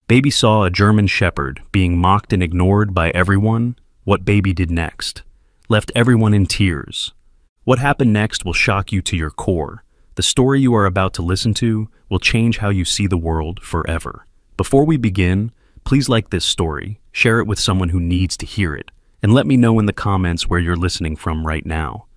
Baby saw a German Shepherd being mocked and ignored by everyone. What Baby did next left everyone in tears. What happened next will shock you to your core. The story you are about to listen to will change how you see the world forever. Before we begin, please like this story, share it with someone who needs to hear it, and let me know in the comments where you're listening from right now.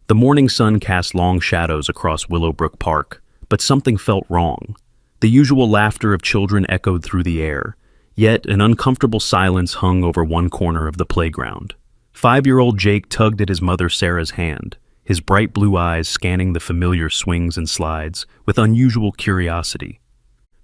The morning sun cast long shadows across Willowbrook Park, but something felt wrong. The usual laughter of children echoed through the air, yet an uncomfortable silence hung over one corner of the playground. 5-year-old Jake tugged at his mother Sarah's hand, his bright blue eyes scanning the familiar swings and slides with unusual curiosity.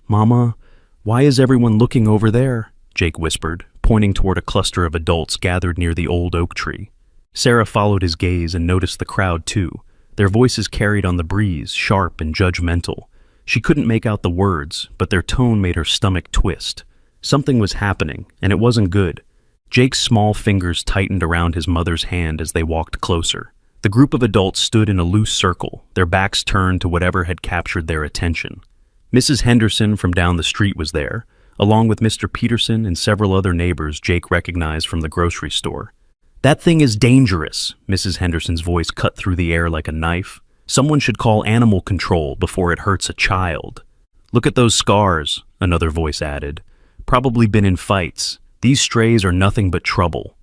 "Mama, why is everyone looking over there?" Jake whispered, pointing toward a cluster of adults gathered near the old oak tree. Sarah followed his gaze and noticed the crowd too. Their voices carried on the breeze, sharp and judgmental. She couldn't make out the words, but their tone made her stomach twist. Something was happening, and it wasn't good. Jake's small fingers tightened around his mother's hand as they walked closer. The group of adults stood in a loose circle, their backs turned to whatever had captured their attention. Mrs. Henderson from down the street was there, along with Mr. Peterson and several other neighbors Jake recognized from the grocery store. "That thing is dangerous," Mrs. Henderson's voice cut through the air like a knife. "Someone should call animal control before it hurts a child." "Look at those scars," another voice added. "Probably been in fights. These strays are nothing but trouble."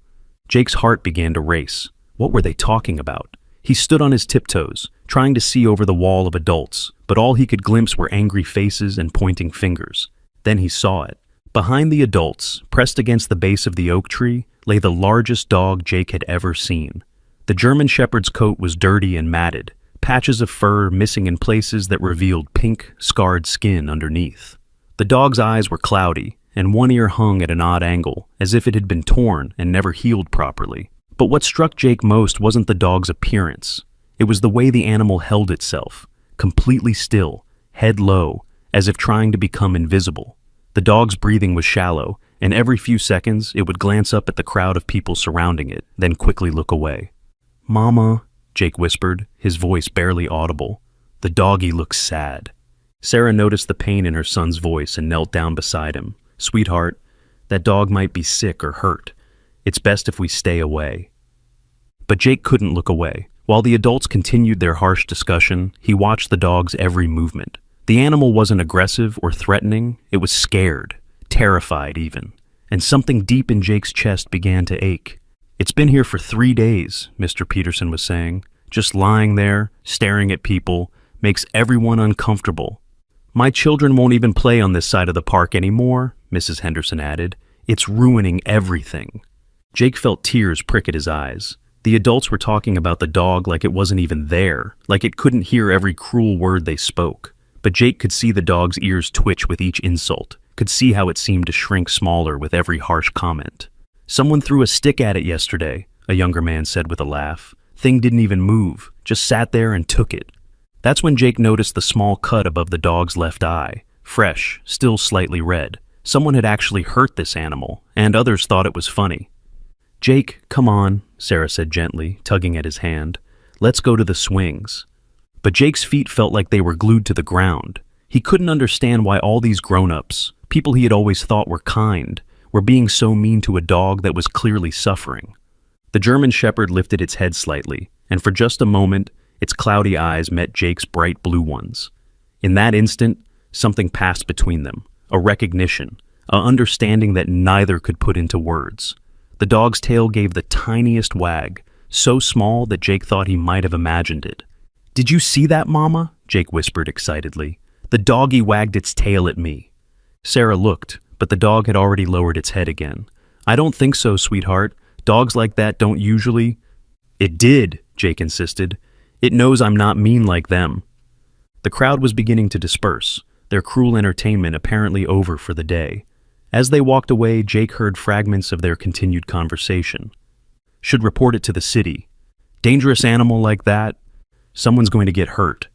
Jake's heart began to race. What were they talking about? He stood on his tiptoes, trying to see over the wall of adults, but all he could glimpse were angry faces and pointing fingers. Then he saw it. Behind the adults, pressed against the base of the oak tree, lay the largest dog Jake had ever seen. The German Shepherd's coat was dirty and matted, patches of fur missing in places that revealed pink, scarred skin underneath. The dog's eyes were cloudy, and one ear hung at an odd angle, as if it had been torn and never healed properly. But what struck Jake most wasn't the dog's appearance. It was the way the animal held itself, completely still, head low, as if trying to become invisible. The dog's breathing was shallow, and every few seconds it would glance up at the crowd of people surrounding it, then quickly look away. "Mama," Jake whispered, his voice barely audible. "The doggy looks sad." Sarah noticed the pain in her son's voice and knelt down beside him. "Sweetheart, that dog might be sick or hurt. It's best if we stay away." But Jake couldn't look away. While the adults continued their harsh discussion, he watched the dog's every movement. The animal wasn't aggressive or threatening, it was scared, terrified even. And something deep in Jake's chest began to ache. "It's been here for 3 days, Mr. Peterson was saying. Just lying there, staring at people, makes everyone uncomfortable. My children won't even play on this side of the park anymore," Mrs. Henderson added. "It's ruining everything." Jake felt tears prick at his eyes. The adults were talking about the dog like it wasn't even there, like it couldn't hear every cruel word they spoke. But Jake could see the dog's ears twitch with each insult, could see how it seemed to shrink smaller with every harsh comment. "Someone threw a stick at it yesterday," a younger man said with a laugh. "Thing didn't even move, just sat there and took it." That's when Jake noticed the small cut above the dog's left eye, fresh, still slightly red. Someone had actually hurt this animal, and others thought it was funny. "Jake, come on," Sarah said gently, tugging at his hand. "Let's go to the swings." But Jake's feet felt like they were glued to the ground. He couldn't understand why all these grown-ups, people he had always thought were kind, were being so mean to a dog that was clearly suffering. The German Shepherd lifted its head slightly, and for just a moment, its cloudy eyes met Jake's bright blue ones. In that instant, something passed between them, a recognition, an understanding that neither could put into words. The dog's tail gave the tiniest wag, so small that Jake thought he might have imagined it. "Did you see that, Mama?" Jake whispered excitedly. "The doggy wagged its tail at me." Sarah looked, but the dog had already lowered its head again. "I don't think so, sweetheart. Dogs like that don't usually—" "It did," Jake insisted. "It knows I'm not mean like them." The crowd was beginning to disperse, their cruel entertainment apparently over for the day. As they walked away, Jake heard fragments of their continued conversation. "Should report it to the city. Dangerous animal like that, someone's going to get hurt."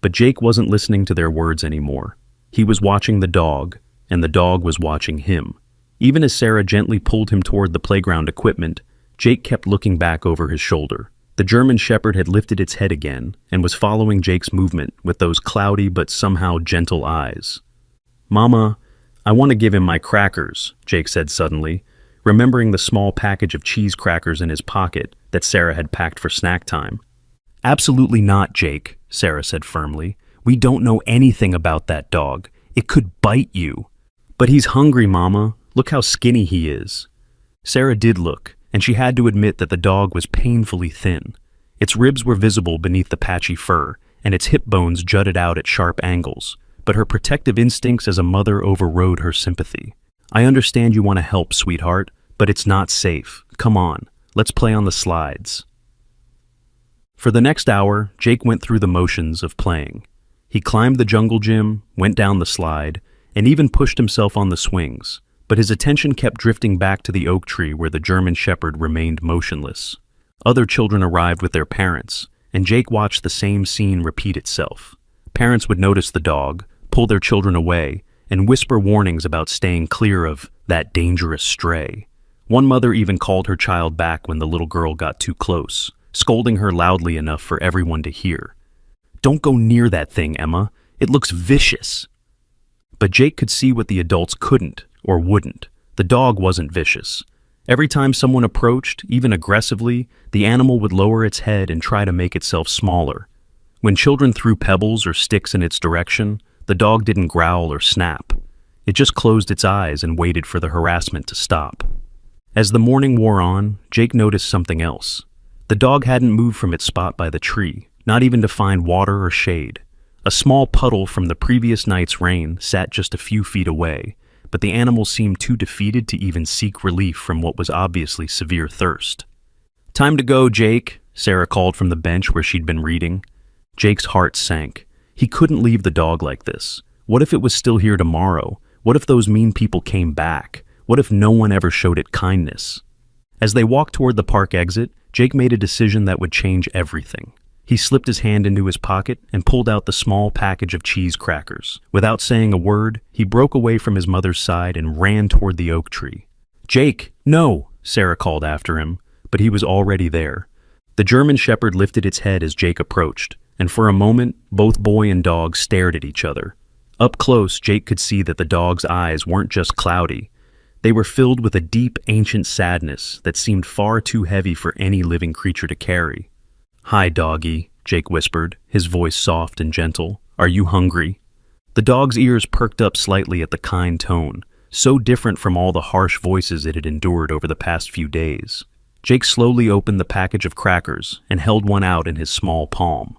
But Jake wasn't listening to their words anymore. He was watching the dog, and the dog was watching him. Even as Sarah gently pulled him toward the playground equipment, Jake kept looking back over his shoulder. The German Shepherd had lifted its head again and was following Jake's movement with those cloudy but somehow gentle eyes. "Mama, I want to give him my crackers, Jake said suddenly, remembering the small package of cheese crackers in his pocket that Sarah had packed for snack time. Absolutely not, Jake, Sarah said firmly. We don't know anything about that dog. It could bite you. But he's hungry, Mama. Look how skinny he is. Sarah did look, and she had to admit that the dog was painfully thin. Its ribs were visible beneath the patchy fur, and its hip bones jutted out at sharp angles. But her protective instincts as a mother overrode her sympathy. I understand you want to help, sweetheart, but it's not safe. Come on, let's play on the slides. For the next hour, Jake went through the motions of playing. He climbed the jungle gym, went down the slide, and even pushed himself on the swings, but his attention kept drifting back to the oak tree where the German Shepherd remained motionless. Other children arrived with their parents, and Jake watched the same scene repeat itself. Parents would notice the dog, pull their children away, and whisper warnings about staying clear of that dangerous stray. One mother even called her child back when the little girl got too close, scolding her loudly enough for everyone to hear. Don't go near that thing, Emma. It looks vicious. But Jake could see what the adults couldn't or wouldn't. The dog wasn't vicious. Every time someone approached, even aggressively, the animal would lower its head and try to make itself smaller. When children threw pebbles or sticks in its direction, the dog didn't growl or snap. It just closed its eyes and waited for the harassment to stop. As the morning wore on, Jake noticed something else. The dog hadn't moved from its spot by the tree, not even to find water or shade. A small puddle from the previous night's rain sat just a few feet away, but the animal seemed too defeated to even seek relief from what was obviously severe thirst. Time to go, Jake, Sarah called from the bench where she'd been reading. Jake's heart sank. He couldn't leave the dog like this. What if it was still here tomorrow? What if those mean people came back? What if no one ever showed it kindness? As they walked toward the park exit, Jake made a decision that would change everything. He slipped his hand into his pocket and pulled out the small package of cheese crackers. Without saying a word, he broke away from his mother's side and ran toward the oak tree. Jake, no, Sarah called after him, but he was already there. The German Shepherd lifted its head as Jake approached, and for a moment, both boy and dog stared at each other. Up close, Jake could see that the dog's eyes weren't just cloudy. They were filled with a deep, ancient sadness that seemed far too heavy for any living creature to carry. Hi, doggy, Jake whispered, his voice soft and gentle. Are you hungry? The dog's ears perked up slightly at the kind tone, so different from all the harsh voices it had endured over the past few days. Jake slowly opened the package of crackers and held one out in his small palm.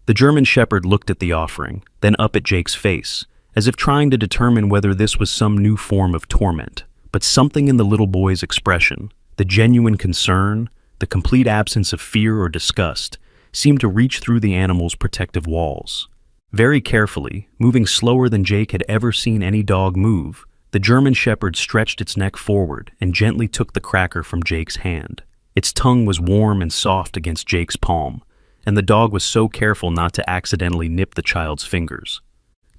The German Shepherd looked at the offering, then up at Jake's face, as if trying to determine whether this was some new form of torment. But something in the little boy's expression, the genuine concern, the complete absence of fear or disgust, seemed to reach through the animal's protective walls. Very carefully, moving slower than Jake had ever seen any dog move, the German Shepherd stretched its neck forward and gently took the cracker from Jake's hand. Its tongue was warm and soft against Jake's palm, and the dog was so careful not to accidentally nip the child's fingers.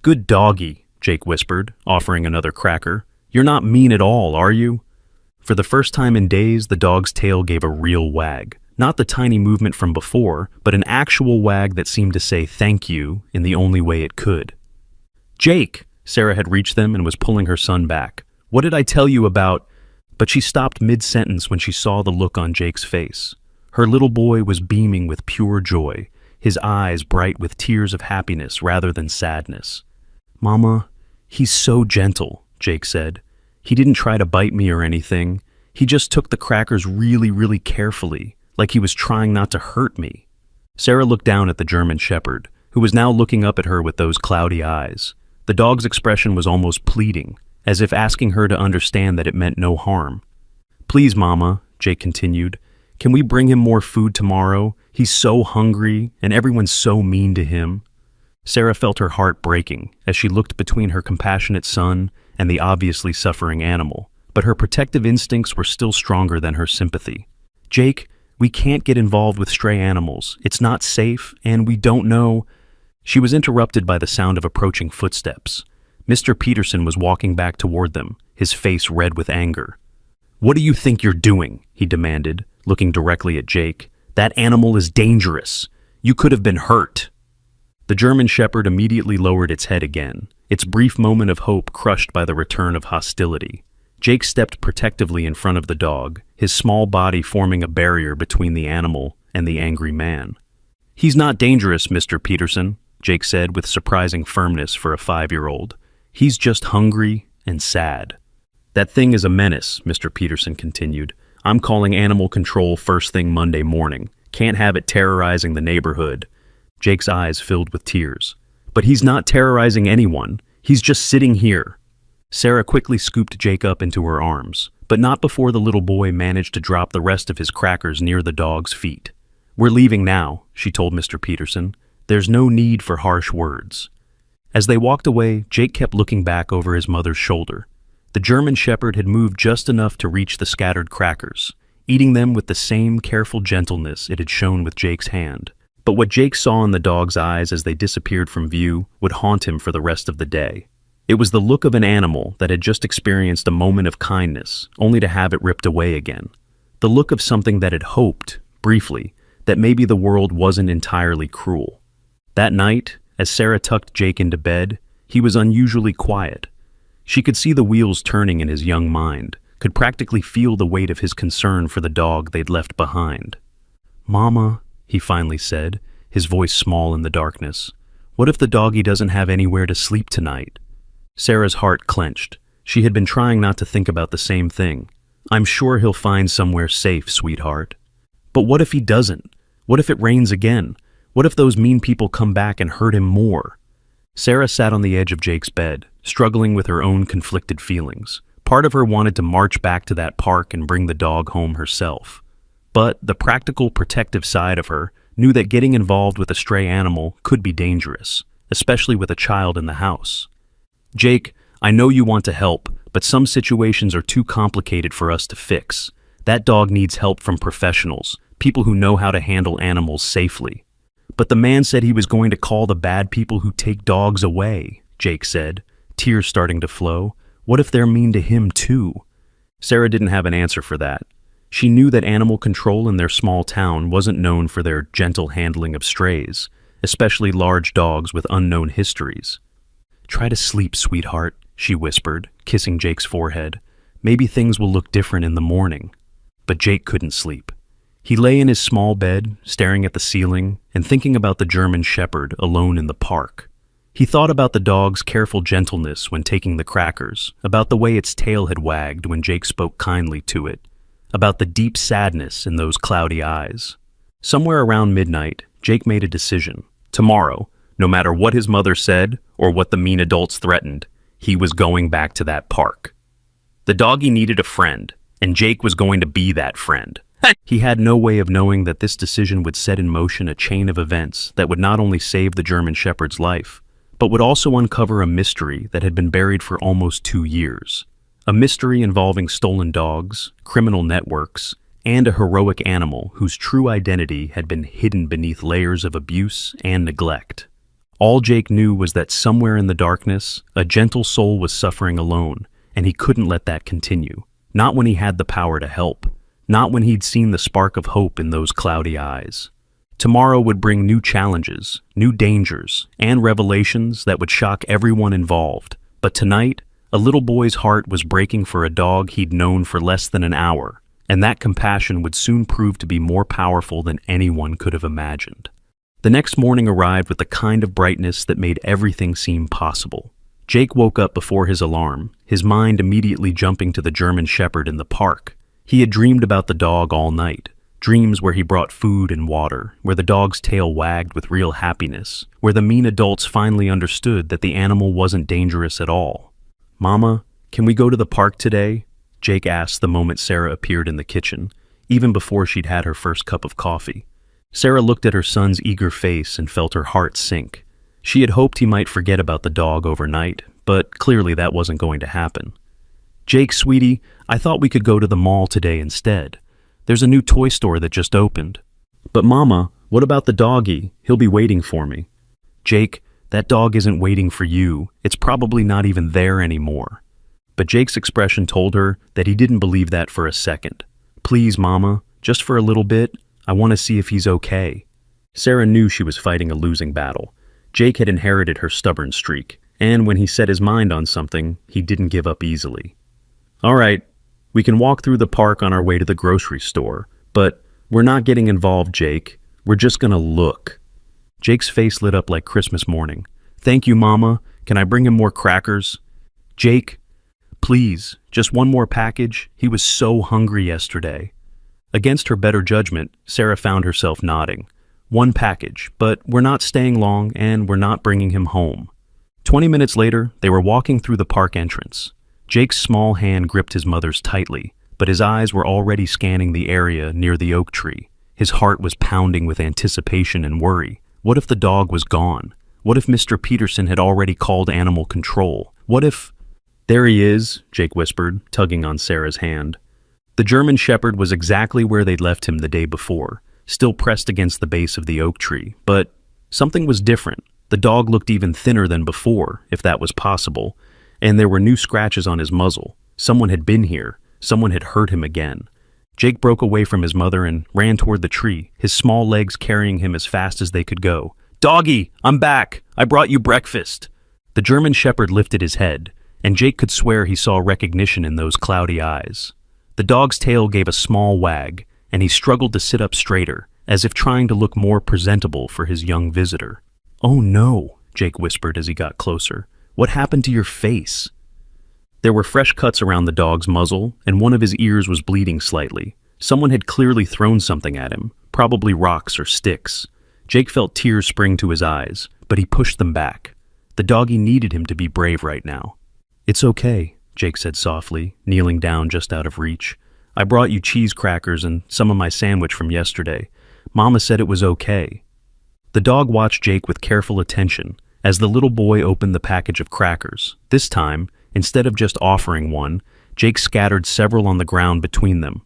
Good doggy, Jake whispered, offering another cracker. You're not mean at all, are you? For the first time in days, the dog's tail gave a real wag. Not the tiny movement from before, but an actual wag that seemed to say thank you in the only way it could. Jake! Sarah had reached them and was pulling her son back. What did I tell you about? But she stopped mid-sentence when she saw the look on Jake's face. Her little boy was beaming with pure joy, his eyes bright with tears of happiness rather than sadness. Mama, he's so gentle, Jake said. He didn't try to bite me or anything. He just took the crackers really, really carefully, like he was trying not to hurt me. Sarah looked down at the German Shepherd, who was now looking up at her with those cloudy eyes. The dog's expression was almost pleading, as if asking her to understand that it meant no harm. Please, Mama, Jake continued, can we bring him more food tomorrow? He's so hungry, and everyone's so mean to him. Sarah felt her heart breaking as she looked between her compassionate son and the obviously suffering animal, but her protective instincts were still stronger than her sympathy. Jake, we can't get involved with stray animals. It's not safe, and we don't know. She was interrupted by the sound of approaching footsteps. Mr. Peterson was walking back toward them, his face red with anger. What do you think you're doing? He demanded, looking directly at Jake. That animal is dangerous. You could have been hurt. The German Shepherd immediately lowered its head again, its brief moment of hope crushed by the return of hostility. Jake stepped protectively in front of the dog, his small body forming a barrier between the animal and the angry man. "He's not dangerous, Mr. Peterson," Jake said with surprising firmness for a 5-year-old. "He's just hungry and sad." "That thing is a menace," Mr. Peterson continued. "I'm calling animal control first thing Monday morning. Can't have it terrorizing the neighborhood." Jake's eyes filled with tears. "But he's not terrorizing anyone. He's just sitting here." Sarah quickly scooped Jake up into her arms, but not before the little boy managed to drop the rest of his crackers near the dog's feet. "We're leaving now," she told Mr. Peterson. "There's no need for harsh words." As they walked away, Jake kept looking back over his mother's shoulder. The German Shepherd had moved just enough to reach the scattered crackers, eating them with the same careful gentleness it had shown with Jake's hand. But what Jake saw in the dog's eyes as they disappeared from view would haunt him for the rest of the day. It was the look of an animal that had just experienced a moment of kindness, only to have it ripped away again. The look of something that had hoped, briefly, that maybe the world wasn't entirely cruel. That night, as Sarah tucked Jake into bed, he was unusually quiet. She could see the wheels turning in his young mind, could practically feel the weight of his concern for the dog they'd left behind. "Mama," he finally said, his voice small in the darkness, "what if the doggy doesn't have anywhere to sleep tonight?" Sarah's heart clenched. She had been trying not to think about the same thing. "I'm sure he'll find somewhere safe, sweetheart." "But what if he doesn't? What if it rains again? What if those mean people come back and hurt him more?" Sarah sat on the edge of Jake's bed, struggling with her own conflicted feelings. Part of her wanted to march back to that park and bring the dog home herself. But the practical, protective side of her knew that getting involved with a stray animal could be dangerous, especially with a child in the house. "Jake, I know you want to help, but some situations are too complicated for us to fix. That dog needs help from professionals, people who know how to handle animals safely." "But the man said he was going to call the bad people who take dogs away," Jake said, tears starting to flow. "What if they're mean to him too?" Sarah didn't have an answer for that. She knew that animal control in their small town wasn't known for their gentle handling of strays, especially large dogs with unknown histories. "Try to sleep, sweetheart," she whispered, kissing Jake's forehead. "Maybe things will look different in the morning." But Jake couldn't sleep. He lay in his small bed, staring at the ceiling, and thinking about the German Shepherd alone in the park. He thought about the dog's careful gentleness when taking the crackers, about the way its tail had wagged when Jake spoke kindly to it, about the deep sadness in those cloudy eyes. Somewhere around midnight, Jake made a decision. Tomorrow, no matter what his mother said or what the mean adults threatened, he was going back to that park. The doggy needed a friend, and Jake was going to be that friend. He had no way of knowing that this decision would set in motion a chain of events that would not only save the German Shepherd's life, but would also uncover a mystery that had been buried for almost 2 years. A mystery involving stolen dogs, criminal networks, and a heroic animal whose true identity had been hidden beneath layers of abuse and neglect. All Jake knew was that somewhere in the darkness, a gentle soul was suffering alone, and he couldn't let that continue. Not when he had the power to help. Not when he'd seen the spark of hope in those cloudy eyes. Tomorrow would bring new challenges, new dangers, and revelations that would shock everyone involved. But tonight, a little boy's heart was breaking for a dog he'd known for less than an hour, and that compassion would soon prove to be more powerful than anyone could have imagined. The next morning arrived with the kind of brightness that made everything seem possible. Jake woke up before his alarm, his mind immediately jumping to the German Shepherd in the park. He had dreamed about the dog all night, dreams where he brought food and water, where the dog's tail wagged with real happiness, where the mean adults finally understood that the animal wasn't dangerous at all. "Mama, can we go to the park today?" Jake asked the moment Sarah appeared in the kitchen, even before she'd had her first cup of coffee. Sarah looked at her son's eager face and felt her heart sink. She had hoped he might forget about the dog overnight, but clearly that wasn't going to happen. "Jake, sweetie, I thought we could go to the mall today instead. There's a new toy store that just opened." "But Mama, what about the doggy? He'll be waiting for me." "Jake, that dog isn't waiting for you. It's probably not even there anymore." But Jake's expression told her that he didn't believe that for a second. "Please, Mama, just for a little bit. I want to see if he's okay." Sarah knew she was fighting a losing battle. Jake had inherited her stubborn streak, And when he set his mind on something, he didn't give up easily. "All right, we can walk through the park on our way to the grocery store, but we're not getting involved, Jake. We're just gonna look." Jake's face lit up like Christmas morning. "Thank you, Mama. Can I bring him more crackers?" "Jake, please, just one more package. He was so hungry yesterday." Against her better judgment, Sarah found herself nodding. "One package, but we're not staying long and we're not bringing him home." 20 minutes later, they were walking through the park entrance. Jake's small hand gripped his mother's tightly, but his eyes were already scanning the area near the oak tree. His heart was pounding with anticipation and worry. What if the dog was gone? What if Mr. Peterson had already called animal control? What if... "There he is," Jake whispered, tugging on Sarah's hand. The German Shepherd was exactly where they'd left him the day before, still pressed against the base of the oak tree. But something was different. The dog looked even thinner than before, if that was possible, and there were new scratches on his muzzle. Someone had been here. Someone had hurt him again. Jake broke away from his mother and ran toward the tree, his small legs carrying him as fast as they could go. "Doggy, I'm back! I brought you breakfast!" The German Shepherd lifted his head, and Jake could swear he saw recognition in those cloudy eyes. The dog's tail gave a small wag, and he struggled to sit up straighter, as if trying to look more presentable for his young visitor. "Oh no," Jake whispered as he got closer. "What happened to your face?" There were fresh cuts around the dog's muzzle, and one of his ears was bleeding slightly. Someone had clearly thrown something at him, probably rocks or sticks. Jake felt tears spring to his eyes, but he pushed them back. The doggy needed him to be brave right now. "It's okay," Jake said softly, kneeling down just out of reach. "I brought you cheese crackers and some of my sandwich from yesterday. Mama said it was okay." The dog watched Jake with careful attention as the little boy opened the package of crackers. This time, instead of just offering one, Jake scattered several on the ground between them.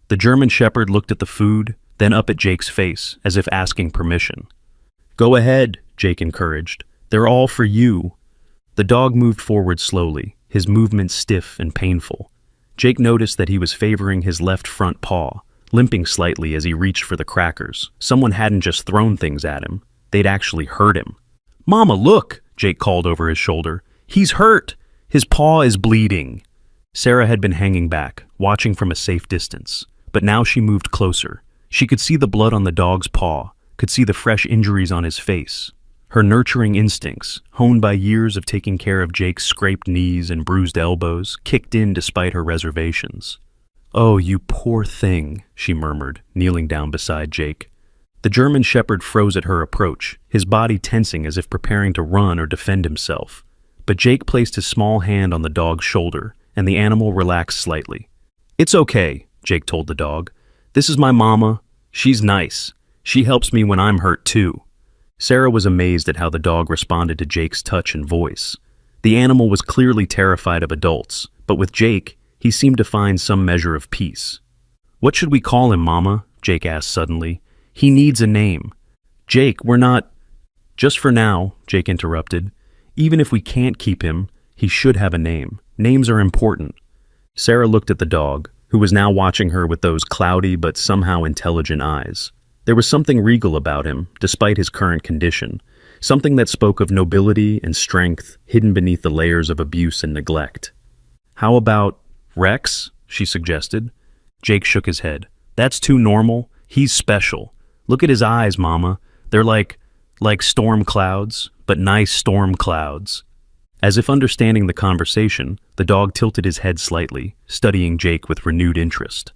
The German Shepherd looked at the food, then up at Jake's face, as if asking permission. "Go ahead," Jake encouraged. "They're all for you." The dog moved forward slowly, his movements stiff and painful. Jake noticed that he was favoring his left front paw, limping slightly as he reached for the crackers. Someone hadn't just thrown things at him. They'd actually hurt him. "Mama, look!" Jake called over his shoulder. "He's hurt! His paw is bleeding." Sarah had been hanging back, watching from a safe distance. But now she moved closer. She could see the blood on the dog's paw, could see the fresh injuries on his face. Her nurturing instincts, honed by years of taking care of Jake's scraped knees and bruised elbows, kicked in despite her reservations. "Oh, you poor thing," she murmured, kneeling down beside Jake. The German Shepherd froze at her approach, his body tensing as if preparing to run or defend himself. But Jake placed his small hand on the dog's shoulder, and the animal relaxed slightly. "It's okay," Jake told the dog. "This is my mama. She's nice. She helps me when I'm hurt too." Sarah was amazed at how the dog responded to Jake's touch and voice. The animal was clearly terrified of adults, but with Jake, he seemed to find some measure of peace. "What should we call him, Mama?" Jake asked suddenly. "He needs a name." "Jake, we're not—" "Just for now," Jake interrupted. "Even if we can't keep him, he should have a name. Names are important." Sarah looked at the dog, who was now watching her with those cloudy but somehow intelligent eyes. There was something regal about him, despite his current condition, something that spoke of nobility and strength hidden beneath the layers of abuse and neglect. "How about Rex?" she suggested. Jake shook his head. "That's too normal. He's special. Look at his eyes, Mama. They're like storm clouds, but nice storm clouds." As if understanding the conversation, the dog tilted his head slightly, studying Jake with renewed interest.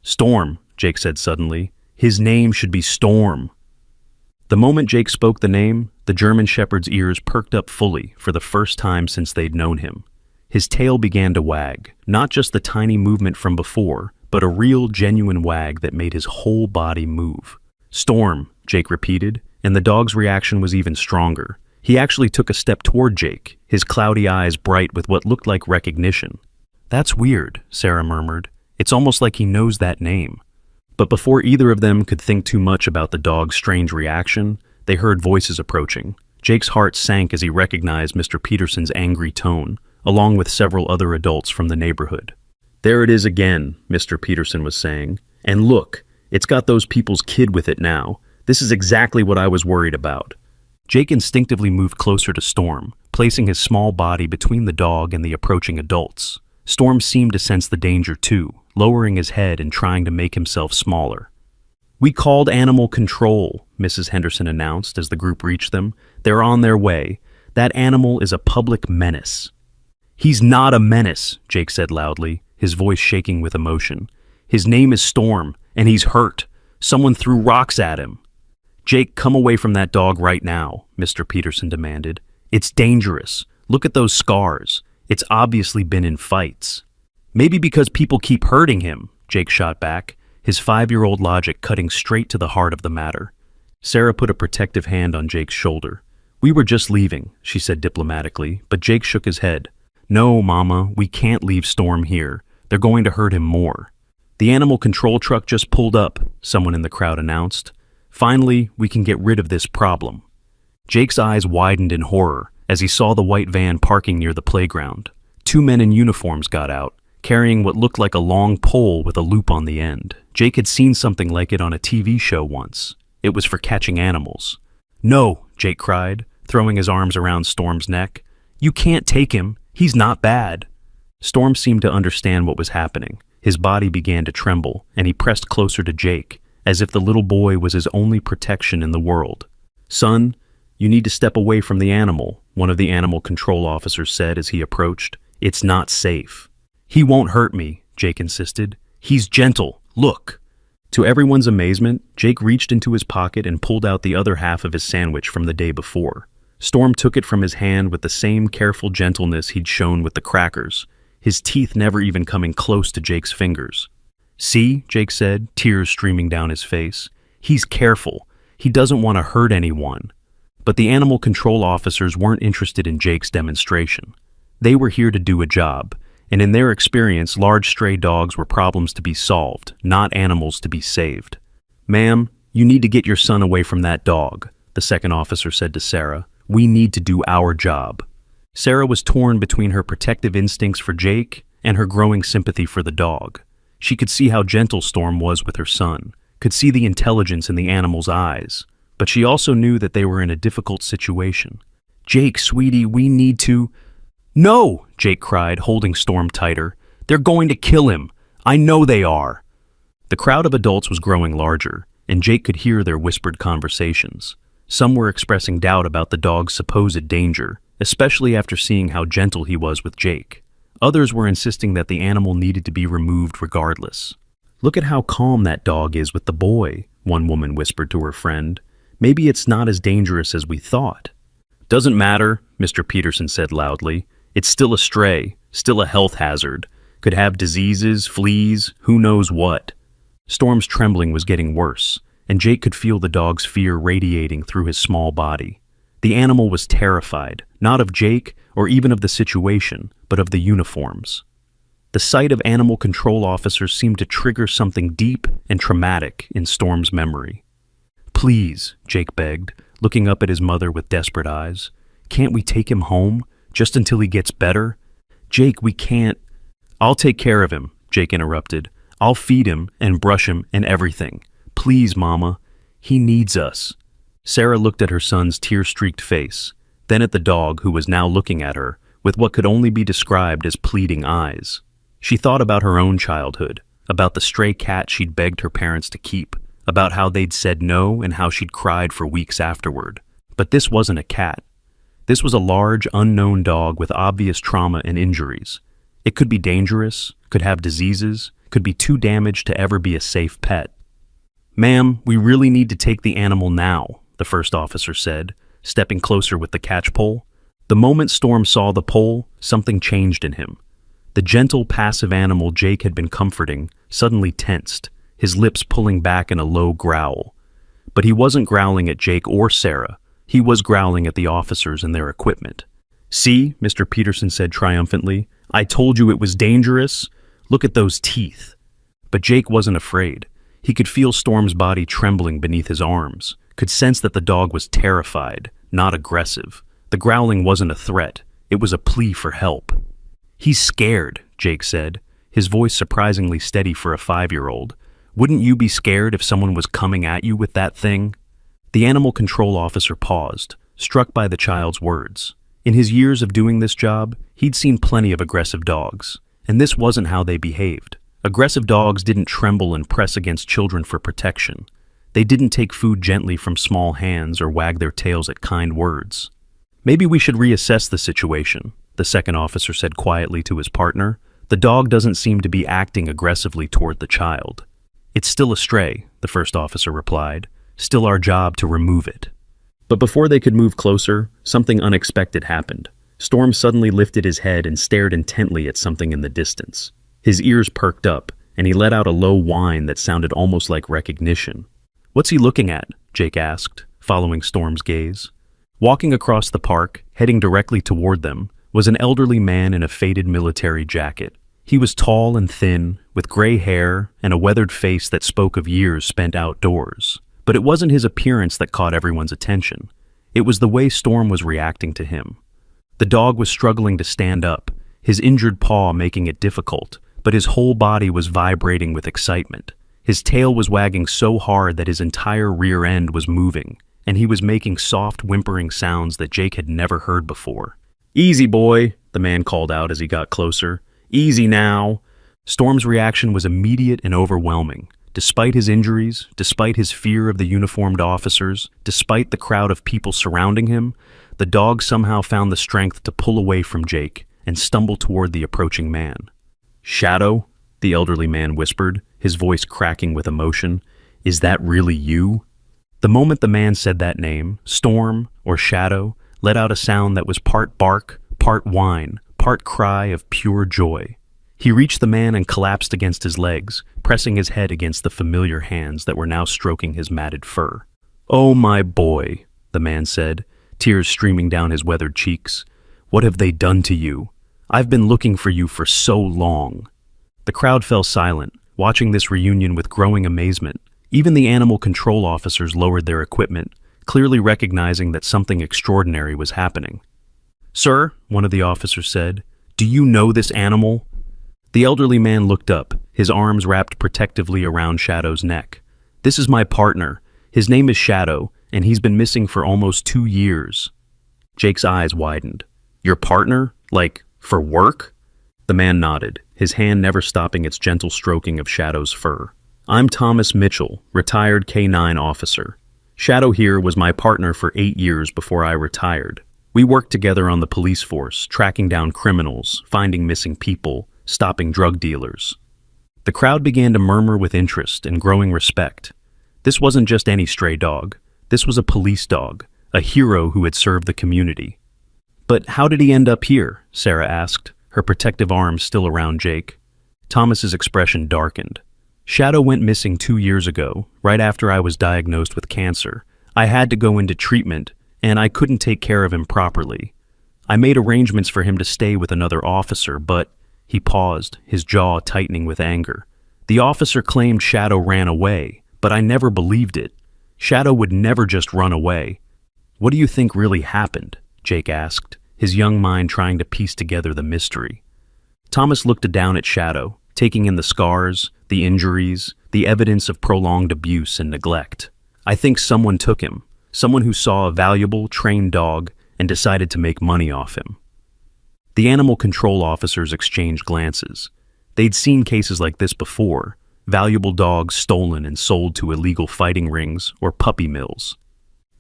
"Storm," Jake said suddenly. "His name should be Storm." The moment Jake spoke the name, the German Shepherd's ears perked up fully for the first time since they'd known him. His tail began to wag, not just the tiny movement from before, but a real, genuine wag that made his whole body move. "Storm," Jake repeated, and the dog's reaction was even stronger. He actually took a step toward Jake, his cloudy eyes bright with what looked like recognition. "That's weird," Sarah murmured. "It's almost like he knows that name." But before either of them could think too much about the dog's strange reaction, they heard voices approaching. Jake's heart sank as he recognized Mr. Peterson's angry tone, along with several other adults from the neighborhood. "There it is again," Mr. Peterson was saying. "And look, it's got those people's kid with it now. This is exactly what I was worried about." Jake instinctively moved closer to Storm, placing his small body between the dog and the approaching adults. Storm seemed to sense the danger too, lowering his head and trying to make himself smaller. "We called animal control," Mrs. Henderson announced as the group reached them. "They're on their way. That animal is a public menace." "He's not a menace," Jake said loudly, his voice shaking with emotion. "His name is Storm, and he's hurt. Someone threw rocks at him." "Jake, come away from that dog right now," Mr. Peterson demanded. "It's dangerous. Look at those scars. It's obviously been in fights." "Maybe because people keep hurting him," Jake shot back, his 5-year-old logic cutting straight to the heart of the matter. Sarah put a protective hand on Jake's shoulder. "We were just leaving," she said diplomatically, but Jake shook his head. "No, Mama, we can't leave Storm here. They're going to hurt him more." "The animal control truck just pulled up," someone in the crowd announced. "Finally, we can get rid of this problem." Jake's eyes widened in horror as he saw the white van parking near the playground. 2 men in uniforms got out, carrying what looked like a long pole with a loop on the end. Jake had seen something like it on a TV show once. It was for catching animals. "No," Jake cried, throwing his arms around Storm's neck. "You can't take him. He's not bad." Storm seemed to understand what was happening. His body began to tremble, and he pressed closer to Jake, as if the little boy was his only protection in the world. "Son, you need to step away from the animal," one of the animal control officers said as he approached. "It's not safe." "He won't hurt me," Jake insisted. "He's gentle. Look." To everyone's amazement, Jake reached into his pocket and pulled out the other half of his sandwich from the day before. Storm took it from his hand with the same careful gentleness he'd shown with the crackers, his teeth never even coming close to Jake's fingers. "See," Jake said, tears streaming down his face. "He's careful. He doesn't want to hurt anyone." But the animal control officers weren't interested in Jake's demonstration. They were here to do a job, and in their experience, large stray dogs were problems to be solved, not animals to be saved. "Ma'am, you need to get your son away from that dog," the second officer said to Sarah. "We need to do our job." Sarah was torn between her protective instincts for Jake and her growing sympathy for the dog. She could see how gentle Storm was with her son, could see the intelligence in the animal's eyes, but she also knew that they were in a difficult situation. "Jake, sweetie, we need to—" "No!" Jake cried, holding Storm tighter. "They're going to kill him. I know they are." The crowd of adults was growing larger, and Jake could hear their whispered conversations. Some were expressing doubt about the dog's supposed danger, especially after seeing how gentle he was with Jake. Others were insisting that the animal needed to be removed regardless. "Look at how calm that dog is with the boy," one woman whispered to her friend. "Maybe it's not as dangerous as we thought." "Doesn't matter," Mr. Peterson said loudly. "It's still a stray, still a health hazard. Could have diseases, fleas, who knows what." Storm's trembling was getting worse, and Jake could feel the dog's fear radiating through his small body. The animal was terrified, not of Jake or even of the situation, but of the uniforms. The sight of animal control officers seemed to trigger something deep and traumatic in Storm's memory. "Please," Jake begged, looking up at his mother with desperate eyes. "Can't we take him home, just until he gets better? Jake, we can't—" "I'll take care of him," Jake interrupted. "I'll feed him and brush him and everything. Please, Mama. He needs us." Sarah looked at her son's tear-streaked face, then at the dog who was now looking at her with what could only be described as pleading eyes. She thought about her own childhood, about the stray cat she'd begged her parents to keep, about how they'd said no and how she'd cried for weeks afterward. But this wasn't a cat. This was a large, unknown dog with obvious trauma and injuries. It could be dangerous, could have diseases, could be too damaged to ever be a safe pet. "Ma'am, we really need to take the animal now," the first officer said, stepping closer with the catch pole. The moment Storm saw the pole, something changed in him. The gentle, passive animal Jake had been comforting suddenly tensed, his lips pulling back in a low growl. But he wasn't growling at Jake or Sarah. He was growling at the officers and their equipment. "See," Mr. Peterson said triumphantly, "I told you it was dangerous. Look at those teeth." But Jake wasn't afraid. He could feel Storm's body trembling beneath his arms, could sense that the dog was terrified, not aggressive. The growling wasn't a threat. It was a plea for help. "He's scared," Jake said, his voice surprisingly steady for a 5-year-old. "Wouldn't you be scared if someone was coming at you with that thing?" The animal control officer paused, struck by the child's words. In his years of doing this job, he'd seen plenty of aggressive dogs, and this wasn't how they behaved. Aggressive dogs didn't tremble and press against children for protection. They didn't take food gently from small hands or wag their tails at kind words. "Maybe we should reassess the situation," the second officer said quietly to his partner. "The dog doesn't seem to be acting aggressively toward the child." "It's still a stray," the first officer replied. "Still our job to remove it." But before they could move closer, something unexpected happened. Storm suddenly lifted his head and stared intently at something in the distance. His ears perked up, and he let out a low whine that sounded almost like recognition. "What's he looking at?" Jake asked, following Storm's gaze. Walking across the park, heading directly toward them, was an elderly man in a faded military jacket. He was tall and thin, with gray hair and a weathered face that spoke of years spent outdoors. But it wasn't his appearance that caught everyone's attention. It was the way Storm was reacting to him. The dog was struggling to stand up, his injured paw making it difficult, but his whole body was vibrating with excitement. His tail was wagging so hard that his entire rear end was moving, and he was making soft, whimpering sounds that Jake had never heard before. "Easy, boy," the man called out as he got closer. "Easy now." Storm's reaction was immediate and overwhelming. Despite his injuries, despite his fear of the uniformed officers, despite the crowd of people surrounding him, the dog somehow found the strength to pull away from Jake and stumble toward the approaching man. "Shadow," the elderly man whispered, his voice cracking with emotion. "Is that really you?" The moment the man said that name, Storm, or Shadow, let out a sound that was part bark, part whine, part cry of pure joy. He reached the man and collapsed against his legs, pressing his head against the familiar hands that were now stroking his matted fur. "Oh, my boy," the man said, tears streaming down his weathered cheeks. "What have they done to you? I've been looking for you for so long." The crowd fell silent, watching this reunion with growing amazement. Even the animal control officers lowered their equipment, clearly recognizing that something extraordinary was happening. "Sir," one of the officers said, "do you know this animal?" The elderly man looked up, his arms wrapped protectively around Shadow's neck. "This is my partner. His name is Shadow, and he's been missing for almost 2 years. Jake's eyes widened. "Your partner? Like, for work?" The man nodded, his hand never stopping its gentle stroking of Shadow's fur. "I'm Thomas Mitchell, retired K-9 officer. Shadow here was my partner for 8 years before I retired. We worked together on the police force, tracking down criminals, finding missing people, stopping drug dealers." The crowd began to murmur with interest and growing respect. This wasn't just any stray dog. This was a police dog, a hero who had served the community. "But how did he end up here?" Sarah asked, her protective arms still around Jake. Thomas's expression darkened. "Shadow went missing 2 years ago, right after I was diagnosed with cancer. I had to go into treatment, and I couldn't take care of him properly. I made arrangements for him to stay with another officer, but..." He paused, his jaw tightening with anger. "The officer claimed Shadow ran away, but I never believed it. Shadow would never just run away." "What do you think really happened?" Jake asked, his young mind trying to piece together the mystery. Thomas looked down at Shadow, taking in the scars, the injuries, the evidence of prolonged abuse and neglect. "I think someone took him, someone who saw a valuable, trained dog and decided to make money off him." The animal control officers exchanged glances. They'd seen cases like this before, valuable dogs stolen and sold to illegal fighting rings or puppy mills.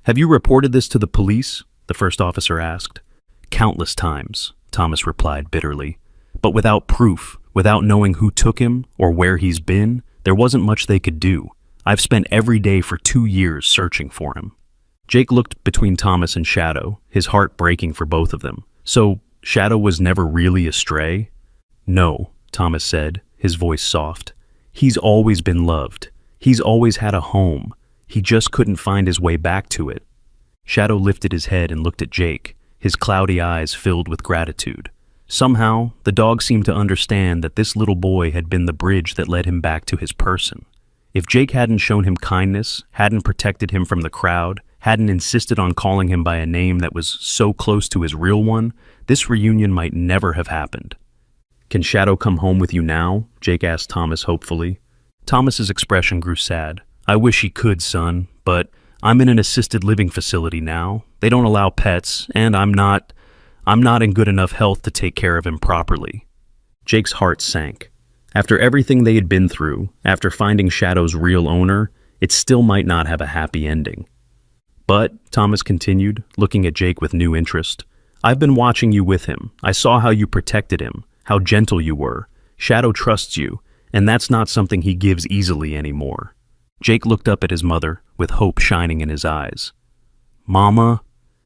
"Have you reported this to the police?" the first officer asked. "Countless times," Thomas replied bitterly. "But without proof, without knowing who took him or where he's been, there wasn't much they could do. I've spent every day for 2 years searching for him." Jake looked between Thomas and Shadow, his heart breaking for both of them. "So, Shadow was never really a stray?" "No," Thomas said, his voice soft. "He's always been loved. He's always had a home. He just couldn't find his way back to it." Shadow lifted his head and looked at Jake, his cloudy eyes filled with gratitude. Somehow, the dog seemed to understand that this little boy had been the bridge that led him back to his person. If Jake hadn't shown him kindness, hadn't protected him from the crowd, hadn't insisted on calling him by a name that was so close to his real one, this reunion might never have happened. "Can Shadow come home with you now?" Jake asked Thomas hopefully. Thomas's expression grew sad. "I wish he could, son, but I'm in an assisted living facility now. They don't allow pets, and I'm I'm not in good enough health to take care of him properly." Jake's heart sank. After everything they had been through, after finding Shadow's real owner, it still might not have a happy ending. "But," Thomas continued, looking at Jake with new interest, "I've been watching you with him. I saw how you protected him, how gentle you were. Shadow trusts you, and that's not something he gives easily anymore." Jake looked up at his mother, with hope shining in his eyes. "Mama?"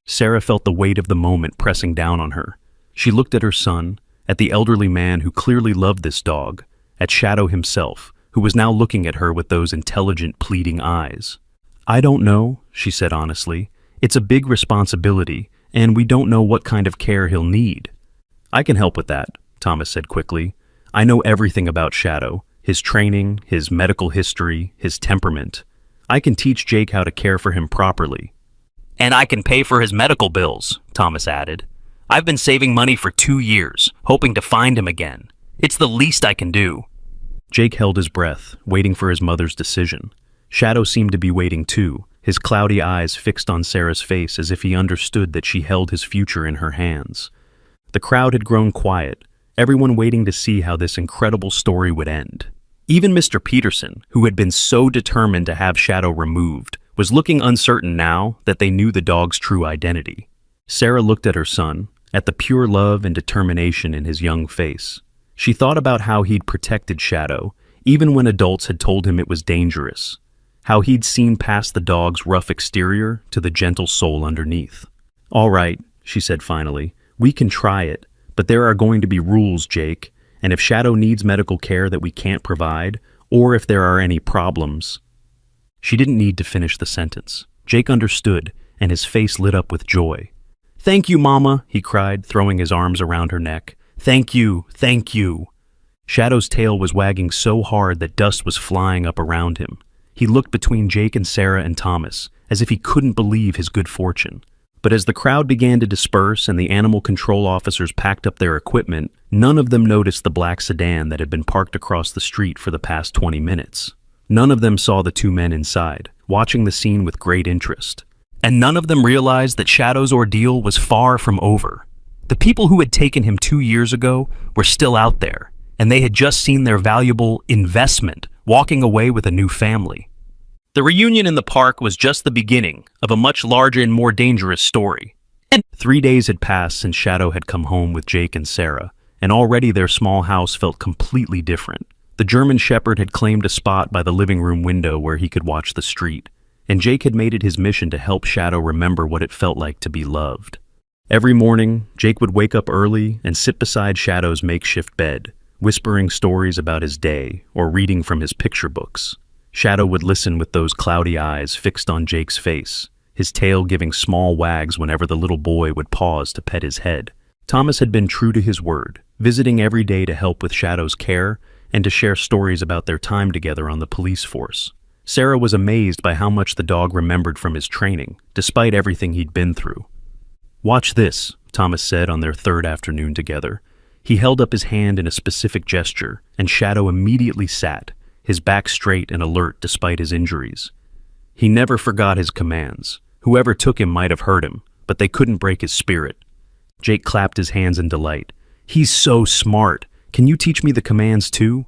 Sarah felt the weight of the moment pressing down on her. She looked at her son, at the elderly man who clearly loved this dog, at Shadow himself, who was now looking at her with those intelligent, pleading eyes. "I don't know," she said honestly. "It's a big responsibility, and we don't know what kind of care he'll need." "I can help with that," Thomas said quickly. "I know everything about Shadow, his training, his medical history, his temperament. I can teach Jake how to care for him properly." "And I can pay for his medical bills," Thomas added. "I've been saving money for 2 years, hoping to find him again. It's the least I can do." Jake held his breath, waiting for his mother's decision. Shadow seemed to be waiting too, his cloudy eyes fixed on Sarah's face as if he understood that she held his future in her hands. The crowd had grown quiet, everyone waiting to see how this incredible story would end. Even Mr. Peterson, who had been so determined to have Shadow removed, was looking uncertain now that they knew the dog's true identity. Sarah looked at her son, at the pure love and determination in his young face. She thought about how he'd protected Shadow, even when adults had told him it was dangerous. How he'd seen past the dog's rough exterior to the gentle soul underneath. "All right," she said finally, "we can try it, but there are going to be rules, Jake, and if Shadow needs medical care that we can't provide, or if there are any problems." She didn't need to finish the sentence. Jake understood, and his face lit up with joy. "Thank you, Mama," he cried, throwing his arms around her neck. "Thank you, thank you." Shadow's tail was wagging so hard that dust was flying up around him. He looked between Jake and Sarah and Thomas, as if he couldn't believe his good fortune. But as the crowd began to disperse and the animal control officers packed up their equipment, none of them noticed the black sedan that had been parked across the street for the past 20 minutes. None of them saw the two men inside, watching the scene with great interest. And none of them realized that Shadow's ordeal was far from over. The people who had taken him 2 years ago were still out there, and they had just seen their valuable investment walking away with a new family. The reunion in the park was just the beginning of a much larger and more dangerous story. 3 days had passed since Shadow had come home with Jake and Sarah, and already their small house felt completely different. The German Shepherd had claimed a spot by the living room window where he could watch the street, and Jake had made it his mission to help Shadow remember what it felt like to be loved. Every morning, Jake would wake up early and sit beside Shadow's makeshift bed, whispering stories about his day or reading from his picture books. Shadow would listen with those cloudy eyes fixed on Jake's face, his tail giving small wags whenever the little boy would pause to pet his head. Thomas had been true to his word, visiting every day to help with Shadow's care and to share stories about their time together on the police force. Sarah was amazed by how much the dog remembered from his training, despite everything he'd been through. "Watch this," Thomas said on their third afternoon together. He held up his hand in a specific gesture, and Shadow immediately sat, his back straight and alert despite his injuries. He never forgot his commands. Whoever took him might have hurt him, but they couldn't break his spirit. Jake clapped his hands in delight. "He's so smart. Can you teach me the commands too?"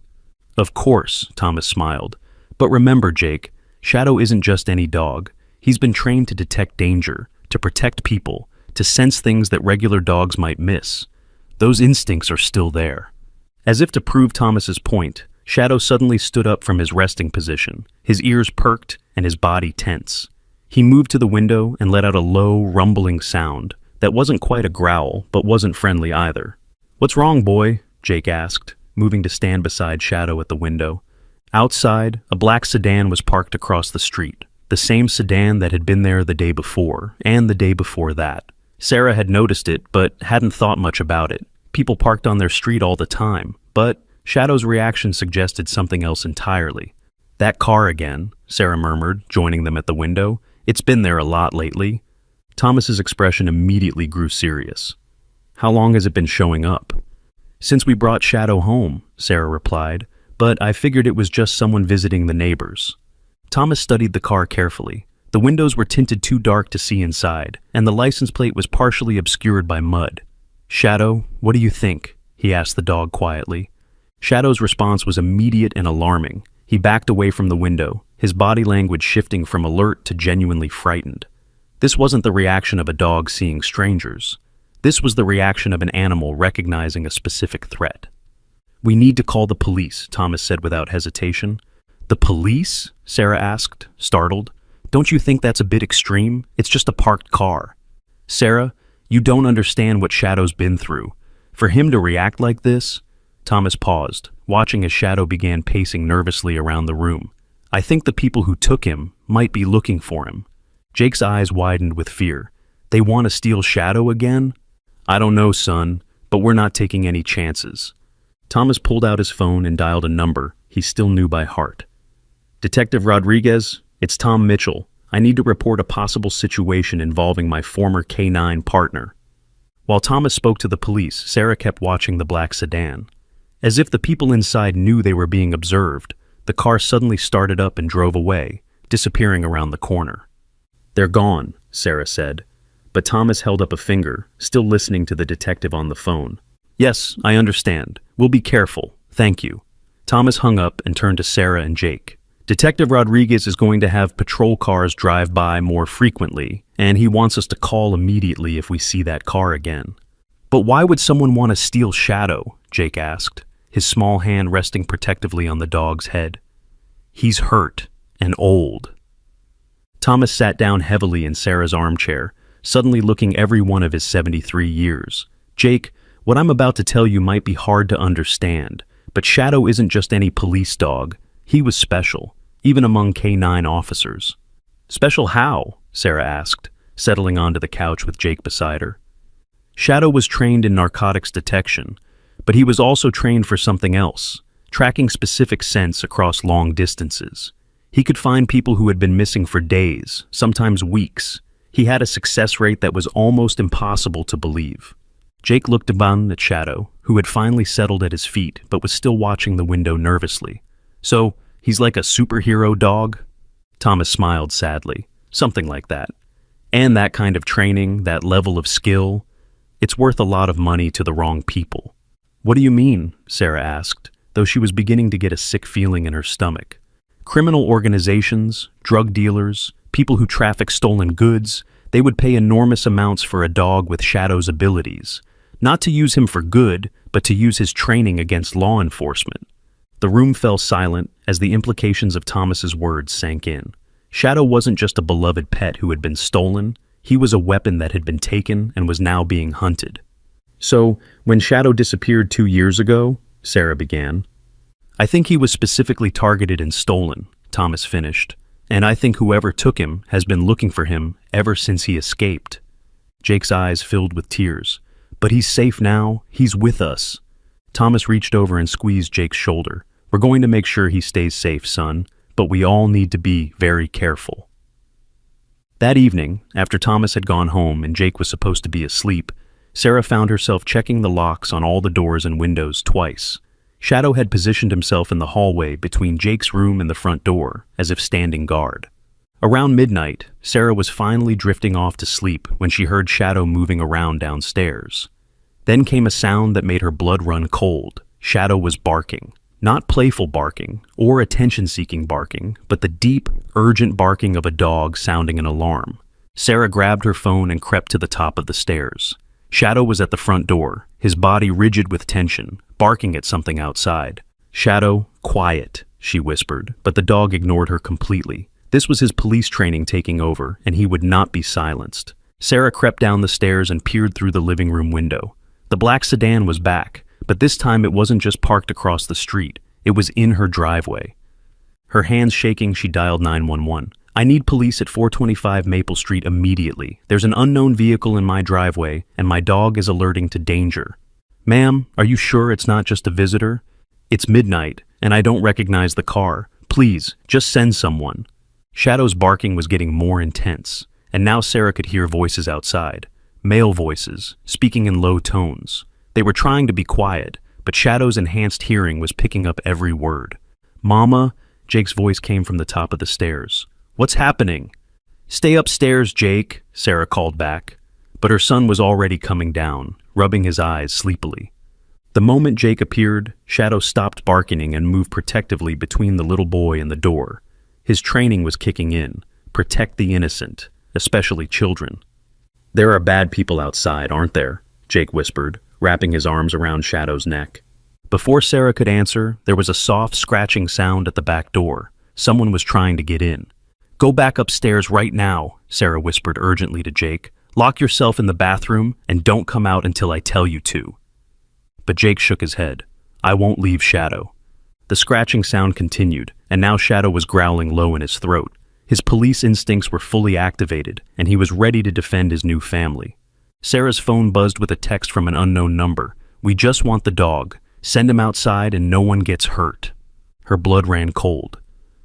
"Of course," Thomas smiled. "But remember, Jake, Shadow isn't just any dog. He's been trained to detect danger, to protect people, to sense things that regular dogs might miss. Those instincts are still there." As if to prove Thomas's point, Shadow suddenly stood up from his resting position, his ears perked and his body tense. He moved to the window and let out a low, rumbling sound that wasn't quite a growl, but wasn't friendly either. "What's wrong, boy?" Jake asked, moving to stand beside Shadow at the window. Outside, a black sedan was parked across the street, the same sedan that had been there the day before, and the day before that. Sarah had noticed it, but hadn't thought much about it. People parked on their street all the time, but Shadow's reaction suggested something else entirely. "That car again," Sarah murmured, joining them at the window. "It's been there a lot lately." Thomas's expression immediately grew serious. "How long has it been showing up?" "Since we brought Shadow home," Sarah replied, "but I figured it was just someone visiting the neighbors." Thomas studied the car carefully. The windows were tinted too dark to see inside, and the license plate was partially obscured by mud. "Shadow, what do you think?" he asked the dog quietly. Shadow's response was immediate and alarming. He backed away from the window, his body language shifting from alert to genuinely frightened. This wasn't the reaction of a dog seeing strangers. This was the reaction of an animal recognizing a specific threat. "We need to call the police," Thomas said without hesitation. "The police?" Sarah asked, startled. "Don't you think that's a bit extreme? It's just a parked car." "Sarah, you don't understand what Shadow's been through. For him to react like this—" Thomas paused, watching as Shadow began pacing nervously around the room. "I think the people who took him might be looking for him." Jake's eyes widened with fear. "They want to steal Shadow again?" "I don't know, son, but we're not taking any chances." Thomas pulled out his phone and dialed a number he still knew by heart. "Detective Rodriguez, it's Tom Mitchell. I need to report a possible situation involving my former K9 partner." While Thomas spoke to the police, Sarah kept watching the black sedan. As if the people inside knew they were being observed, the car suddenly started up and drove away, disappearing around the corner. "They're gone," Sarah said, but Thomas held up a finger, still listening to the detective on the phone. "Yes, I understand. We'll be careful. Thank you." Thomas hung up and turned to Sarah and Jake. "Detective Rodriguez is going to have patrol cars drive by more frequently, and he wants us to call immediately if we see that car again." "But why would someone want to steal Shadow?" Jake asked, his small hand resting protectively on the dog's head. "He's hurt and old." Thomas sat down heavily in Sarah's armchair, suddenly looking every one of his 73 years. "Jake, what I'm about to tell you might be hard to understand, but Shadow isn't just any police dog. He was special, even among K9 officers." "Special how?" Sarah asked, settling onto the couch with Jake beside her. "Shadow was trained in narcotics detection, but he was also trained for something else, tracking specific scents across long distances. He could find people who had been missing for days, sometimes weeks. He had a success rate that was almost impossible to believe." Jake looked down at Shadow, who had finally settled at his feet but was still watching the window nervously. "So, he's like a superhero dog?" Thomas smiled sadly. "Something like that. And that kind of training, that level of skill, it's worth a lot of money to the wrong people." "What do you mean?" Sarah asked, though she was beginning to get a sick feeling in her stomach. "Criminal organizations, drug dealers, people who traffic stolen goods, they would pay enormous amounts for a dog with Shadow's abilities. Not to use him for good, but to use his training against law enforcement." The room fell silent as the implications of Thomas's words sank in. Shadow wasn't just a beloved pet who had been stolen. He was a weapon that had been taken and was now being hunted. "So, when Shadow disappeared 2 years ago," Sarah began. "I think he was specifically targeted and stolen," Thomas finished. "And I think whoever took him has been looking for him ever since he escaped." Jake's eyes filled with tears. "But he's safe now. He's with us." Thomas reached over and squeezed Jake's shoulder. "We're going to make sure he stays safe, son, but we all need to be very careful." That evening, after Thomas had gone home and Jake was supposed to be asleep, Sarah found herself checking the locks on all the doors and windows twice. Shadow had positioned himself in the hallway between Jake's room and the front door, as if standing guard. Around midnight, Sarah was finally drifting off to sleep when she heard Shadow moving around downstairs. Then came a sound that made her blood run cold. Shadow was barking. Not playful barking, or attention-seeking barking, but the deep, urgent barking of a dog sounding an alarm. Sarah grabbed her phone and crept to the top of the stairs. Shadow was at the front door, his body rigid with tension, barking at something outside. "Shadow, quiet," she whispered, but the dog ignored her completely. This was his police training taking over, and he would not be silenced. Sarah crept down the stairs and peered through the living room window. The black sedan was back, but this time it wasn't just parked across the street. It was in her driveway. Her hands shaking, she dialed 911. "I need police at 425 Maple Street immediately. There's an unknown vehicle in my driveway, and my dog is alerting to danger." "Ma'am, are you sure it's not just a visitor?" "It's midnight, and I don't recognize the car. Please, just send someone." Shadow's barking was getting more intense, and now Sarah could hear voices outside. Male voices, speaking in low tones. They were trying to be quiet, but Shadow's enhanced hearing was picking up every word. "Mama," Jake's voice came from the top of the stairs. "What's happening?" "Stay upstairs, Jake," Sarah called back. But her son was already coming down, rubbing his eyes sleepily. The moment Jake appeared, Shadow stopped barking and moved protectively between the little boy and the door. His training was kicking in. Protect the innocent, especially children. "There are bad people outside, aren't there?" Jake whispered, wrapping his arms around Shadow's neck. Before Sarah could answer, there was a soft scratching sound at the back door. Someone was trying to get in. "Go back upstairs right now," Sarah whispered urgently to Jake. "Lock yourself in the bathroom and don't come out until I tell you to." But Jake shook his head. "I won't leave Shadow." The scratching sound continued, and now Shadow was growling low in his throat. His police instincts were fully activated, and he was ready to defend his new family. Sarah's phone buzzed with a text from an unknown number. "We just want the dog. Send him outside and no one gets hurt." Her blood ran cold.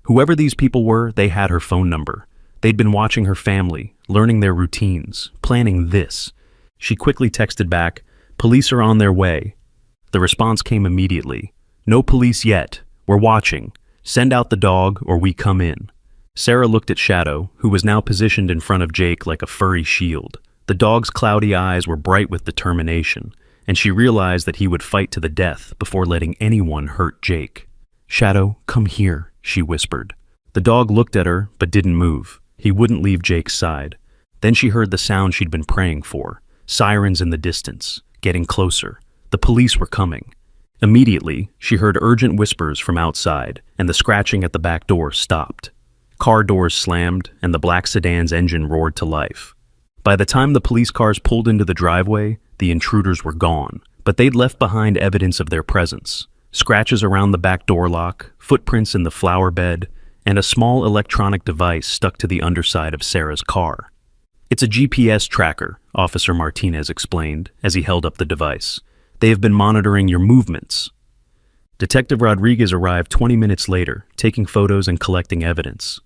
Whoever these people were, they had her phone number. They'd been watching her family, learning their routines, planning this. She quickly texted back, "Police are on their way." The response came immediately. "No police yet. We're watching. Send out the dog or we come in." Sarah looked at Shadow, who was now positioned in front of Jake like a furry shield. The dog's cloudy eyes were bright with determination, and she realized that he would fight to the death before letting anyone hurt Jake. "Shadow, come here," she whispered. The dog looked at her, but didn't move. He wouldn't leave Jake's side. Then she heard the sound she'd been praying for. Sirens in the distance, getting closer. The police were coming. Immediately, she heard urgent whispers from outside, and the scratching at the back door stopped. Car doors slammed, and the black sedan's engine roared to life. By the time the police cars pulled into the driveway, the intruders were gone, but they'd left behind evidence of their presence. Scratches around the back door lock, footprints in the flower bed, and a small electronic device stuck to the underside of Sarah's car. "It's a GPS tracker," Officer Martinez explained as he held up the device. "They have been monitoring your movements." Detective Rodriguez arrived 20 minutes later, taking photos and collecting evidence.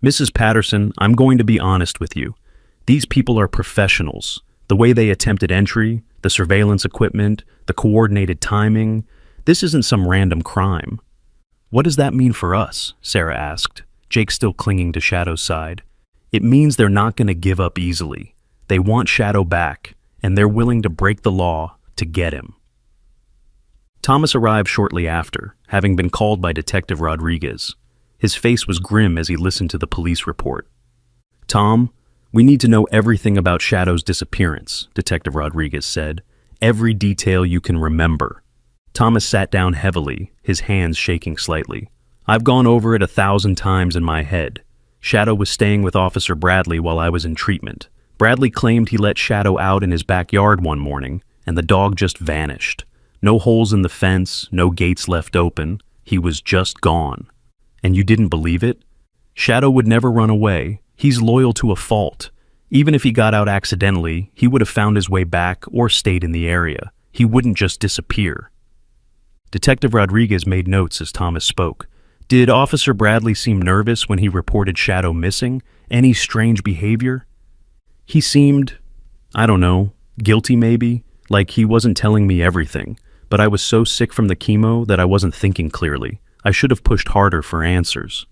"Mrs. Patterson, I'm going to be honest with you. These people are professionals. The way they attempted entry, the surveillance equipment, the coordinated timing, this isn't some random crime." "What does that mean for us?" Sarah asked, Jake still clinging to Shadow's side. "It means they're not going to give up easily. They want Shadow back, and they're willing to break the law to get him." Thomas arrived shortly after, having been called by Detective Rodriguez. His face was grim as he listened to the police report. "Tom, we need to know everything about Shadow's disappearance," Detective Rodriguez said. "Every detail you can remember." Thomas sat down heavily, his hands shaking slightly. "I've gone over it 1,000 times in my head. Shadow was staying with Officer Bradley while I was in treatment. Bradley claimed he let Shadow out in his backyard one morning, and the dog just vanished. No holes in the fence, no gates left open. He was just gone. And you didn't believe it? Shadow would never run away. He's loyal to a fault. Even if he got out accidentally, he would have found his way back or stayed in the area. He wouldn't just disappear." Detective Rodriguez made notes as Thomas spoke. "Did Officer Bradley seem nervous when he reported Shadow missing? Any strange behavior?" "He seemed, I don't know, guilty maybe, like he wasn't telling me everything, but I was so sick from the chemo that I wasn't thinking clearly. I should have pushed harder for answers."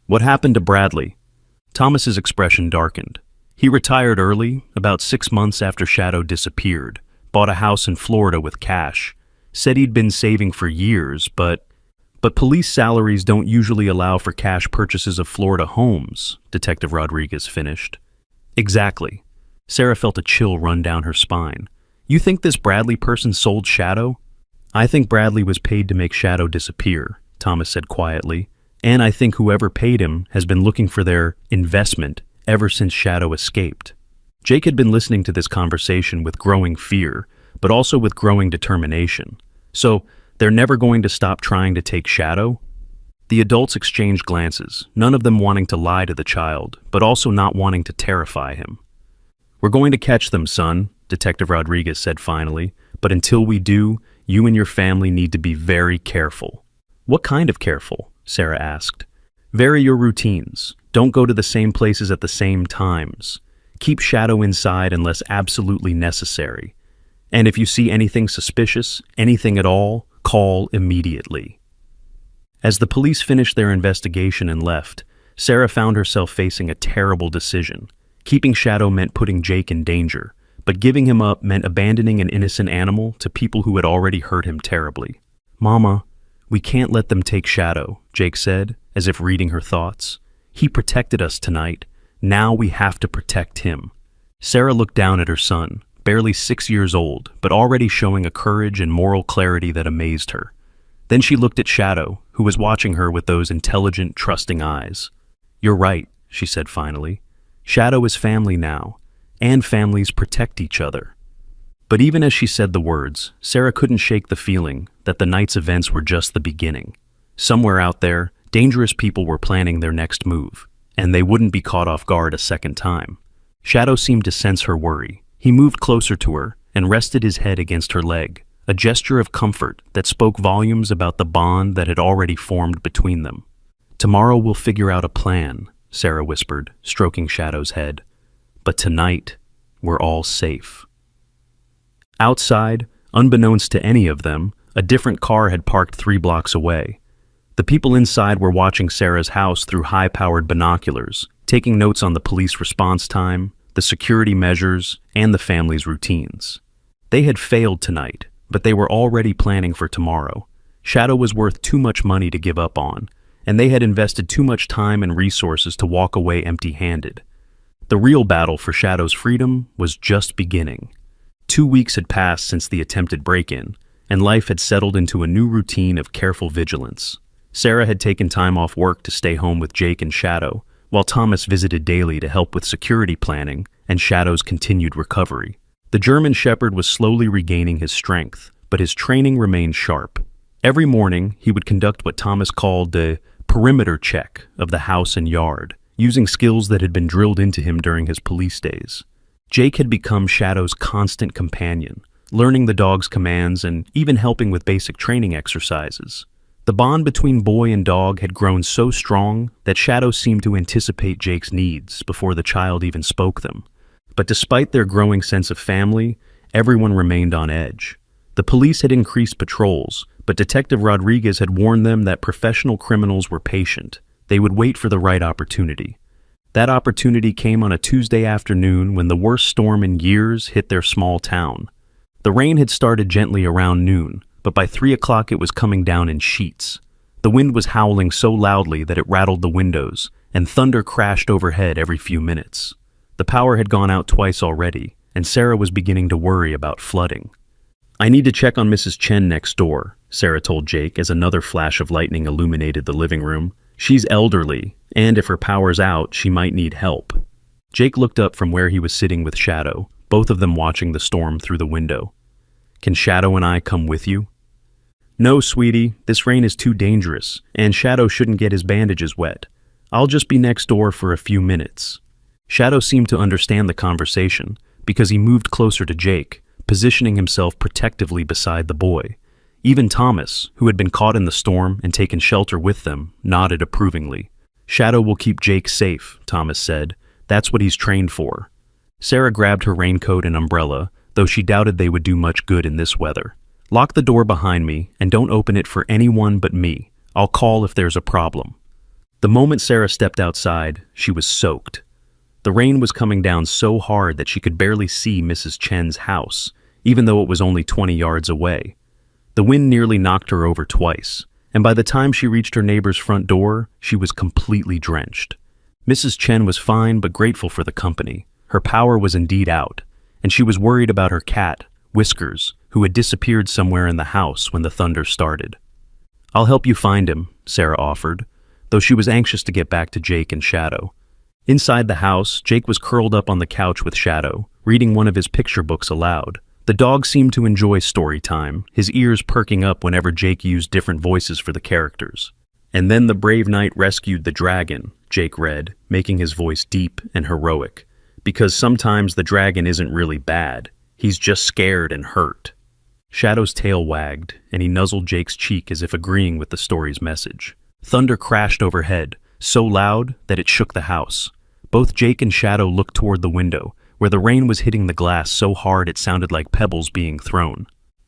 "What happened to Bradley?" Thomas's expression darkened. "He retired early, about 6 months after Shadow disappeared, bought a house in Florida with cash, said he'd been saving for years, but police salaries don't usually allow for cash purchases of Florida homes," Detective Rodriguez finished. "Exactly." Sarah felt a chill run down her spine. "You think this Bradley person sold Shadow?" "I think Bradley was paid to make Shadow disappear," Thomas said quietly. "And I think whoever paid him has been looking for their investment ever since Shadow escaped." Jake had been listening to this conversation with growing fear, but also with growing determination. So, they're never going to stop trying to take Shadow? The adults exchanged glances, none of them wanting to lie to the child, but also not wanting to terrify him. "We're going to catch them, son," Detective Rodriguez said finally, "but until we do, you and your family need to be very careful." "What kind of careful?" Sarah asked. "Vary your routines. Don't go to the same places at the same times. Keep Shadow inside unless absolutely necessary. And if you see anything suspicious, anything at all, call immediately." As the police finished their investigation and left, Sarah found herself facing a terrible decision. Keeping Shadow meant putting Jake in danger, but giving him up meant abandoning an innocent animal to people who had already hurt him terribly. "Mama, we can't let them take Shadow," Jake said, as if reading her thoughts. "He protected us tonight. Now we have to protect him." Sarah looked down at her son, barely 6 years old, but already showing a courage and moral clarity that amazed her. Then she looked at Shadow, who was watching her with those intelligent, trusting eyes. "You're right," she said finally. "Shadow is family now, and families protect each other." But even as she said the words, Sarah couldn't shake the feeling that the night's events were just the beginning. Somewhere out there, dangerous people were planning their next move, and they wouldn't be caught off guard a second time. Shadow seemed to sense her worry. He moved closer to her and rested his head against her leg, a gesture of comfort that spoke volumes about the bond that had already formed between them. "Tomorrow we'll figure out a plan," Sarah whispered, stroking Shadow's head. "But tonight, we're all safe." Outside, unbeknownst to any of them, a different car had parked 3 blocks away. The people inside were watching Sarah's house through high-powered binoculars, taking notes on the police response time, the security measures, and the family's routines. They had failed tonight, but they were already planning for tomorrow. Shadow was worth too much money to give up on, and they had invested too much time and resources to walk away empty-handed. The real battle for Shadow's freedom was just beginning. 2 weeks had passed since the attempted break-in, and life had settled into a new routine of careful vigilance. Sarah had taken time off work to stay home with Jake and Shadow, while Thomas visited daily to help with security planning and Shadow's continued recovery. The German Shepherd was slowly regaining his strength, but his training remained sharp. Every morning, he would conduct what Thomas called the perimeter check of the house and yard, using skills that had been drilled into him during his police days. Jake had become Shadow's constant companion, learning the dog's commands and even helping with basic training exercises. The bond between boy and dog had grown so strong that Shadow seemed to anticipate Jake's needs before the child even spoke them. But despite their growing sense of family, everyone remained on edge. The police had increased patrols, but Detective Rodriguez had warned them that professional criminals were patient. They would wait for the right opportunity. That opportunity came on a Tuesday afternoon when the worst storm in years hit their small town. The rain had started gently around noon, but by 3 o'clock it was coming down in sheets. The wind was howling so loudly that it rattled the windows, and thunder crashed overhead every few minutes. The power had gone out twice already, and Sarah was beginning to worry about flooding. "I need to check on Mrs. Chen next door," Sarah told Jake as another flash of lightning illuminated the living room. "She's elderly, and if her power's out, she might need help." Jake looked up from where he was sitting with Shadow, both of them watching the storm through the window. "Can Shadow and I come with you?" "No, sweetie, this rain is too dangerous, and Shadow shouldn't get his bandages wet. I'll just be next door for a few minutes." Shadow seemed to understand the conversation because he moved closer to Jake, positioning himself protectively beside the boy. Even Thomas, who had been caught in the storm and taken shelter with them, nodded approvingly. "Shadow will keep Jake safe," Thomas said. "That's what he's trained for." Sarah grabbed her raincoat and umbrella, though she doubted they would do much good in this weather. "Lock the door behind me and don't open it for anyone but me. I'll call if there's a problem." The moment Sarah stepped outside, she was soaked. The rain was coming down so hard that she could barely see Mrs. Chen's house, even though it was only 20 yards away. The wind nearly knocked her over twice, and by the time she reached her neighbor's front door, she was completely drenched. Mrs. Chen was fine but grateful for the company. Her power was indeed out, and she was worried about her cat, Whiskers, who had disappeared somewhere in the house when the thunder started. "I'll help you find him," Sarah offered, though she was anxious to get back to Jake and Shadow. Inside the house, Jake was curled up on the couch with Shadow, reading one of his picture books aloud. The dog seemed to enjoy story time, his ears perking up whenever Jake used different voices for the characters. "And then the brave knight rescued the dragon," Jake read, making his voice deep and heroic. "Because sometimes the dragon isn't really bad. He's just scared and hurt." Shadow's tail wagged, and he nuzzled Jake's cheek as if agreeing with the story's message. Thunder crashed overhead, so loud that it shook the house. Both Jake and Shadow looked toward the window, where the rain was hitting the glass so hard it sounded like pebbles being thrown.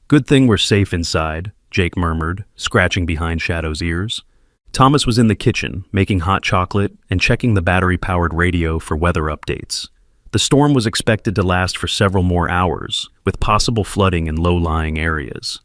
"Good thing we're safe inside," Jake murmured, scratching behind Shadow's ears. Thomas was in the kitchen, making hot chocolate and checking the battery-powered radio for weather updates. The storm was expected to last for several more hours, with possible flooding in low-lying areas.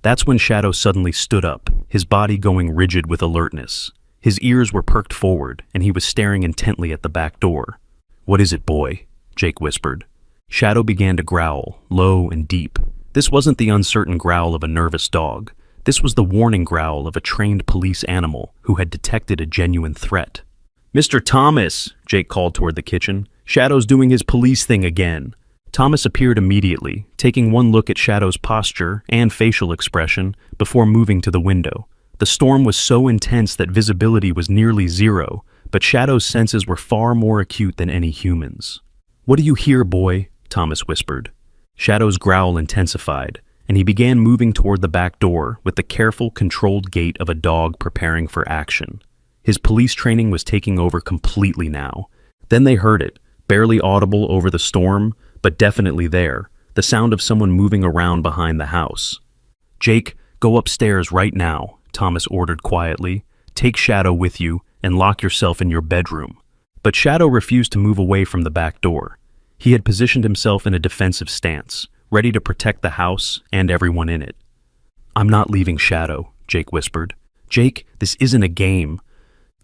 That's when Shadow suddenly stood up, his body going rigid with alertness. His ears were perked forward, and he was staring intently at the back door. "What is it, boy?" Jake whispered. Shadow began to growl, low and deep. This wasn't the uncertain growl of a nervous dog. This was the warning growl of a trained police animal who had detected a genuine threat. "Mr. Thomas," Jake called toward the kitchen. "Shadow's doing his police thing again." Thomas appeared immediately, taking one look at Shadow's posture and facial expression before moving to the window. The storm was so intense that visibility was nearly zero, but Shadow's senses were far more acute than any human's. "What do you hear, boy?" Thomas whispered. Shadow's growl intensified, and he began moving toward the back door with the careful, controlled gait of a dog preparing for action. His police training was taking over completely now. Then they heard it, barely audible over the storm, but definitely there, the sound of someone moving around behind the house. "Jake, go upstairs right now," Thomas ordered quietly. "Take Shadow with you and lock yourself in your bedroom." But Shadow refused to move away from the back door. He had positioned himself in a defensive stance, ready to protect the house and everyone in it. "I'm not leaving Shadow," Jake whispered. "Jake, this isn't a game."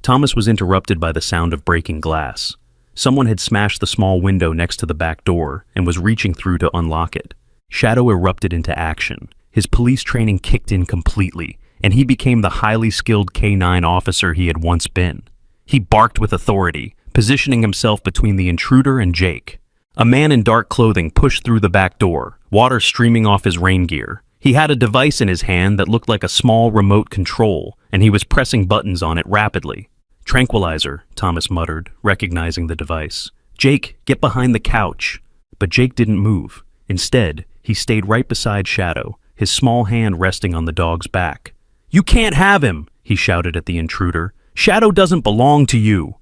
Thomas was interrupted by the sound of breaking glass. Someone had smashed the small window next to the back door and was reaching through to unlock it. Shadow erupted into action. His police training kicked in completely, and he became the highly skilled K-9 officer he had once been. He barked with authority, positioning himself between the intruder and Jake. A man in dark clothing pushed through the back door, water streaming off his rain gear. He had a device in his hand that looked like a small remote control, and he was pressing buttons on it rapidly. "Tranquilizer," Thomas muttered, recognizing the device. "Jake, get behind the couch." But Jake didn't move. Instead, he stayed right beside Shadow, his small hand resting on the dog's back. "You can't have him," he shouted at the intruder. "Shadow doesn't belong to you."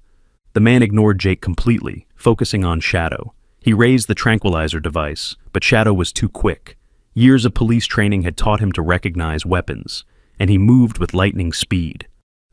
The man ignored Jake completely, focusing on Shadow. He raised the tranquilizer device, but Shadow was too quick. Years of police training had taught him to recognize weapons, and he moved with lightning speed.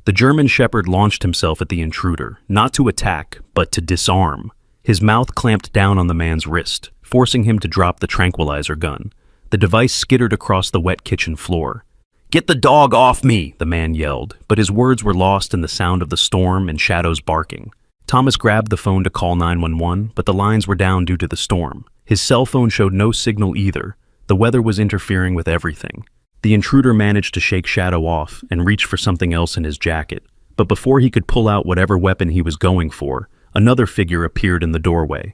The German Shepherd launched himself at the intruder, not to attack, but to disarm. His mouth clamped down on the man's wrist, forcing him to drop the tranquilizer gun. The device skittered across the wet kitchen floor. "Get the dog off me!" the man yelled, but his words were lost in the sound of the storm and Shadow's barking. Thomas grabbed the phone to call 911, but the lines were down due to the storm. His cell phone showed no signal either. The weather was interfering with everything. The intruder managed to shake Shadow off and reach for something else in his jacket. But before he could pull out whatever weapon he was going for, another figure appeared in the doorway.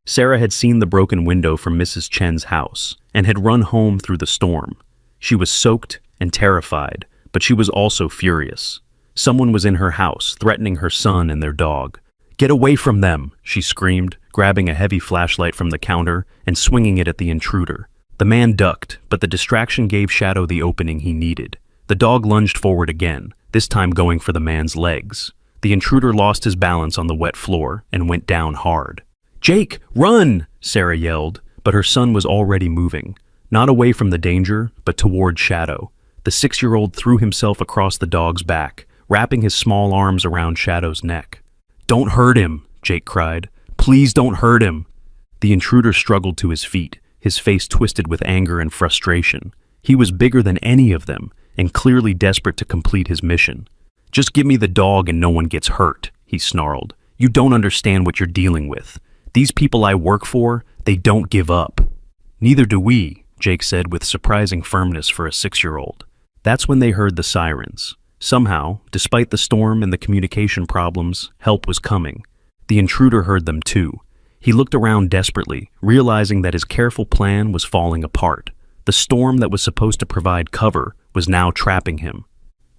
Sarah had seen the broken window from Mrs. Chen's house and had run home through the storm. She was soaked and terrified, but she was also furious. Someone was in her house, threatening her son and their dog. "Get away from them," she screamed, grabbing a heavy flashlight from the counter and swinging it at the intruder. The man ducked, but the distraction gave Shadow the opening he needed. The dog lunged forward again, this time going for the man's legs. The intruder lost his balance on the wet floor and went down hard. "Jake, run!" Sarah yelled, but her son was already moving, not away from the danger, but toward Shadow. The 6-year-old threw himself across the dog's back, wrapping his small arms around Shadow's neck. "Don't hurt him," Jake cried. "Please don't hurt him." The intruder struggled to his feet, his face twisted with anger and frustration. He was bigger than any of them, and clearly desperate to complete his mission. "Just give me the dog and no one gets hurt," he snarled. "You don't understand what you're dealing with. These people I work for, they don't give up." "Neither do we," Jake said with surprising firmness for a 6-year-old. That's when they heard the sirens. Somehow, despite the storm and the communication problems, help was coming. The intruder heard them too. He looked around desperately, realizing that his careful plan was falling apart. The storm that was supposed to provide cover was now trapping him.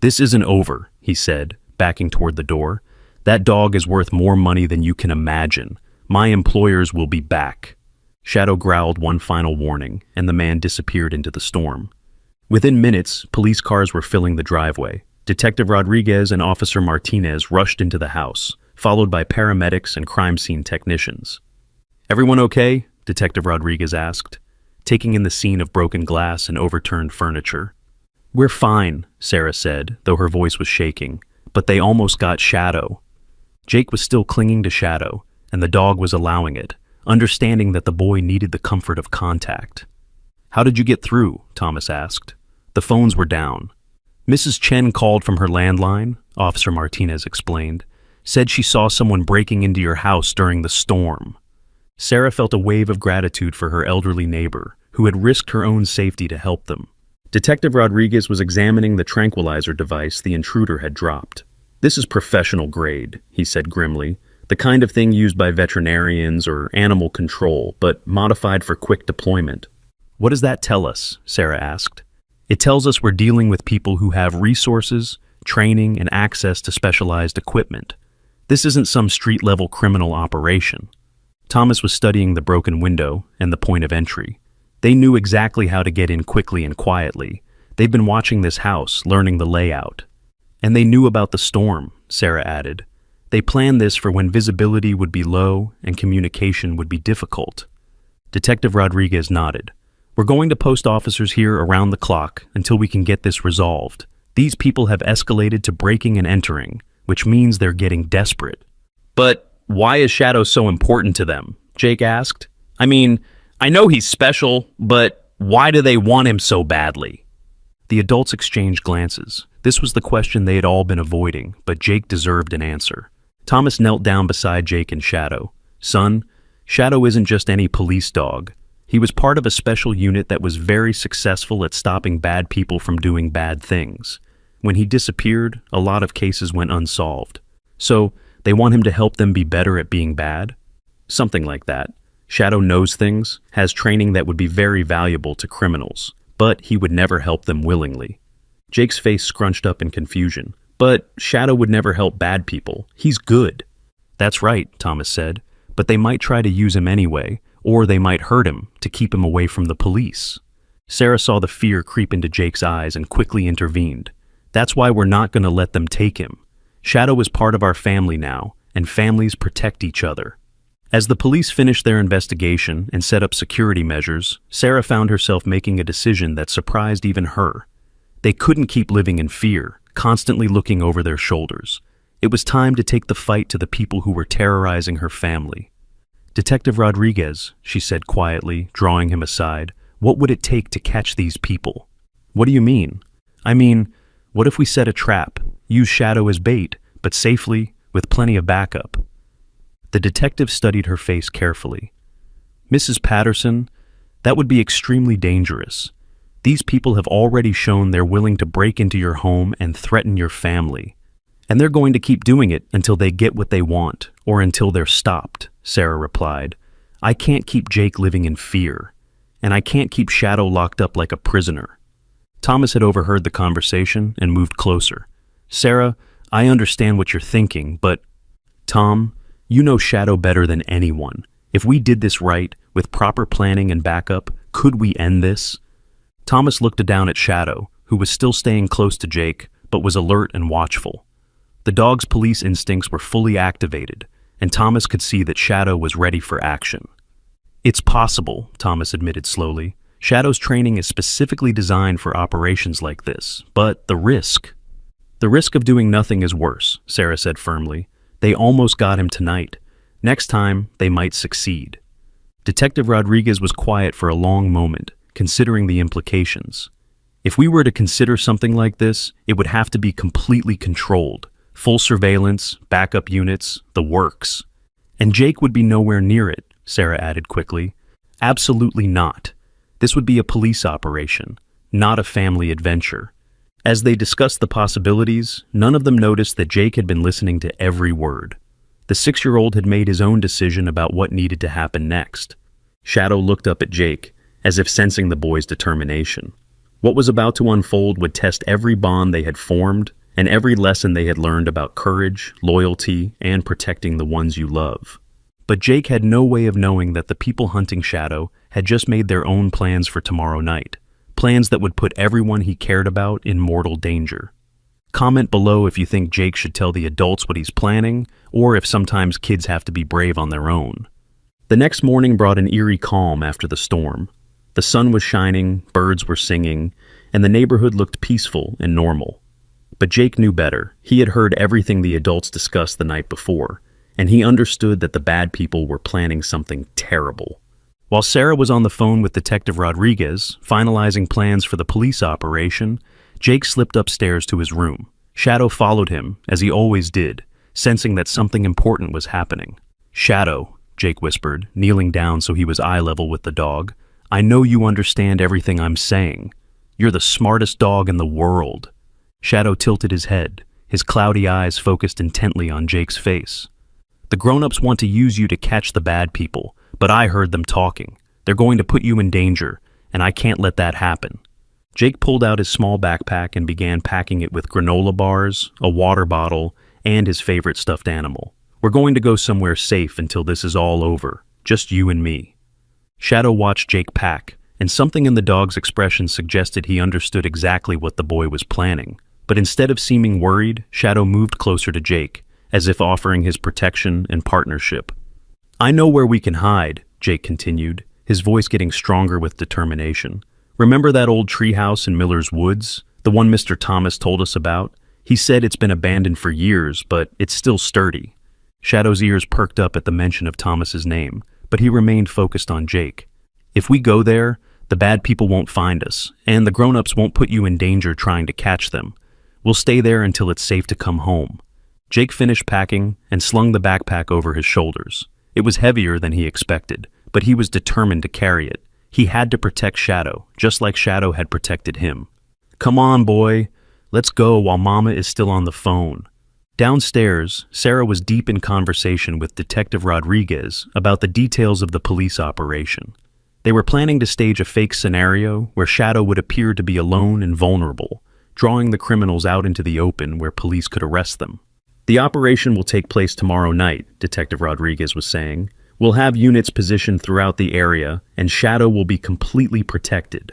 "This isn't over," he said, backing toward the door. "That dog is worth more money than you can imagine. My employers will be back." Shadow growled one final warning, and the man disappeared into the storm. Within minutes, police cars were filling the driveway. Detective Rodriguez and Officer Martinez rushed into the house, followed by paramedics and crime scene technicians. "Everyone okay?" Detective Rodriguez asked, taking in the scene of broken glass and overturned furniture. "We're fine," Sarah said, though her voice was shaking, "but they almost got Shadow." Jake was still clinging to Shadow, and the dog was allowing it, understanding that the boy needed the comfort of contact. "How did you get through?" Thomas asked. "The phones were down." "Mrs. Chen called from her landline," Officer Martinez explained. "Said she saw someone breaking into your house during the storm." Sarah felt a wave of gratitude for her elderly neighbor, who had risked her own safety to help them. Detective Rodriguez was examining the tranquilizer device the intruder had dropped. "This is professional grade," he said grimly. "The kind of thing used by veterinarians or animal control, but modified for quick deployment." "What does that tell us?" Sarah asked. "It tells us we're dealing with people who have resources, training, and access to specialized equipment. This isn't some street-level criminal operation." Thomas was studying the broken window and the point of entry. They knew exactly how to get in quickly and quietly. They've been watching this house, learning the layout. "And they knew about the storm," Sarah added. "They planned this for when visibility would be low and communication would be difficult." Detective Rodriguez nodded. "We're going to post officers here around the clock until we can get this resolved. These people have escalated to breaking and entering, which means they're getting desperate." "But why is Shadow so important to them?" Jake asked. "I mean, I know he's special, but why do they want him so badly?" The adults exchanged glances. This was the question they had all been avoiding, but Jake deserved an answer. Thomas knelt down beside Jake and Shadow. "Son, Shadow isn't just any police dog. He was part of a special unit that was very successful at stopping bad people from doing bad things. When he disappeared, a lot of cases went unsolved. So, they want him to help them be better at being bad? Something like that. Shadow knows things, has training that would be very valuable to criminals, but he would never help them willingly." Jake's face scrunched up in confusion. "But Shadow would never help bad people. He's good." "That's right," Thomas said, "but they might try to use him anyway, or they might hurt him to keep him away from the police." Sarah saw the fear creep into Jake's eyes and quickly intervened. "That's why we're not going to let them take him. Shadow is part of our family now, and families protect each other." As the police finished their investigation and set up security measures, Sarah found herself making a decision that surprised even her. They couldn't keep living in fear, constantly looking over their shoulders. It was time to take the fight to the people who were terrorizing her family. "Detective Rodriguez," she said quietly, drawing him aside, "what would it take to catch these people?" "What do you mean?" "I mean, what if we set a trap, use Shadow as bait, but safely, with plenty of backup?" The detective studied her face carefully. "Mrs. Patterson, that would be extremely dangerous. These people have already shown they're willing to break into your home and threaten your family. And they're going to keep doing it until they get what they want, or until they're stopped," Sarah replied. "I can't keep Jake living in fear, and I can't keep Shadow locked up like a prisoner." Thomas had overheard the conversation and moved closer. "Sarah, I understand what you're thinking, but..." "Tom, you know Shadow better than anyone. If we did this right, with proper planning and backup, could we end this?" Thomas looked down at Shadow, who was still staying close to Jake, but was alert and watchful. The dog's police instincts were fully activated, and Thomas could see that Shadow was ready for action. "It's possible," Thomas admitted slowly. "Shadow's training is specifically designed for operations like this, but the risk..." "The risk of doing nothing is worse," Sarah said firmly. "They almost got him tonight. Next time, they might succeed." Detective Rodriguez was quiet for a long moment, considering the implications. "If we were to consider something like this, it would have to be completely controlled. Full surveillance, backup units, the works. And Jake would be nowhere near it," Sarah added quickly. "Absolutely not. This would be a police operation, not a family adventure." As they discussed the possibilities, none of them noticed that Jake had been listening to every word. The 6-year-old had made his own decision about what needed to happen next. Shadow looked up at Jake, as if sensing the boy's determination. What was about to unfold would test every bond they had formed and every lesson they had learned about courage, loyalty, and protecting the ones you love. But Jake had no way of knowing that the people hunting Shadow had just made their own plans for tomorrow night, plans that would put everyone he cared about in mortal danger. Comment below if you think Jake should tell the adults what he's planning, or if sometimes kids have to be brave on their own. The next morning brought an eerie calm after the storm. The sun was shining, birds were singing, and the neighborhood looked peaceful and normal. But Jake knew better. He had heard everything the adults discussed the night before, and he understood that the bad people were planning something terrible. While Sarah was on the phone with Detective Rodriguez, finalizing plans for the police operation, Jake slipped upstairs to his room. Shadow followed him, as he always did, sensing that something important was happening. "Shadow," Jake whispered, kneeling down so he was eye level with the dog, "I know you understand everything I'm saying. You're the smartest dog in the world." Shadow tilted his head, his cloudy eyes focused intently on Jake's face. "The grown-ups want to use you to catch the bad people, but I heard them talking. They're going to put you in danger, and I can't let that happen." Jake pulled out his small backpack and began packing it with granola bars, a water bottle, and his favorite stuffed animal. "We're going to go somewhere safe until this is all over, just you and me." Shadow watched Jake pack, and something in the dog's expression suggested he understood exactly what the boy was planning. But instead of seeming worried, Shadow moved closer to Jake, as if offering his protection and partnership. "I know where we can hide," Jake continued, his voice getting stronger with determination. "Remember that old treehouse in Miller's Woods, the one Mr. Thomas told us about? He said it's been abandoned for years, but it's still sturdy." Shadow's ears perked up at the mention of Thomas's name, but he remained focused on Jake. "If we go there, the bad people won't find us, and the grown-ups won't put you in danger trying to catch them. We'll stay there until it's safe to come home." Jake finished packing and slung the backpack over his shoulders. It was heavier than he expected, but he was determined to carry it. He had to protect Shadow, just like Shadow had protected him. "Come on, boy. Let's go while Mama is still on the phone." Downstairs, Sarah was deep in conversation with Detective Rodriguez about the details of the police operation. They were planning to stage a fake scenario where Shadow would appear to be alone and vulnerable, drawing the criminals out into the open where police could arrest them. "The operation will take place tomorrow night," Detective Rodriguez was saying. "We'll have units positioned throughout the area, and Shadow will be completely protected."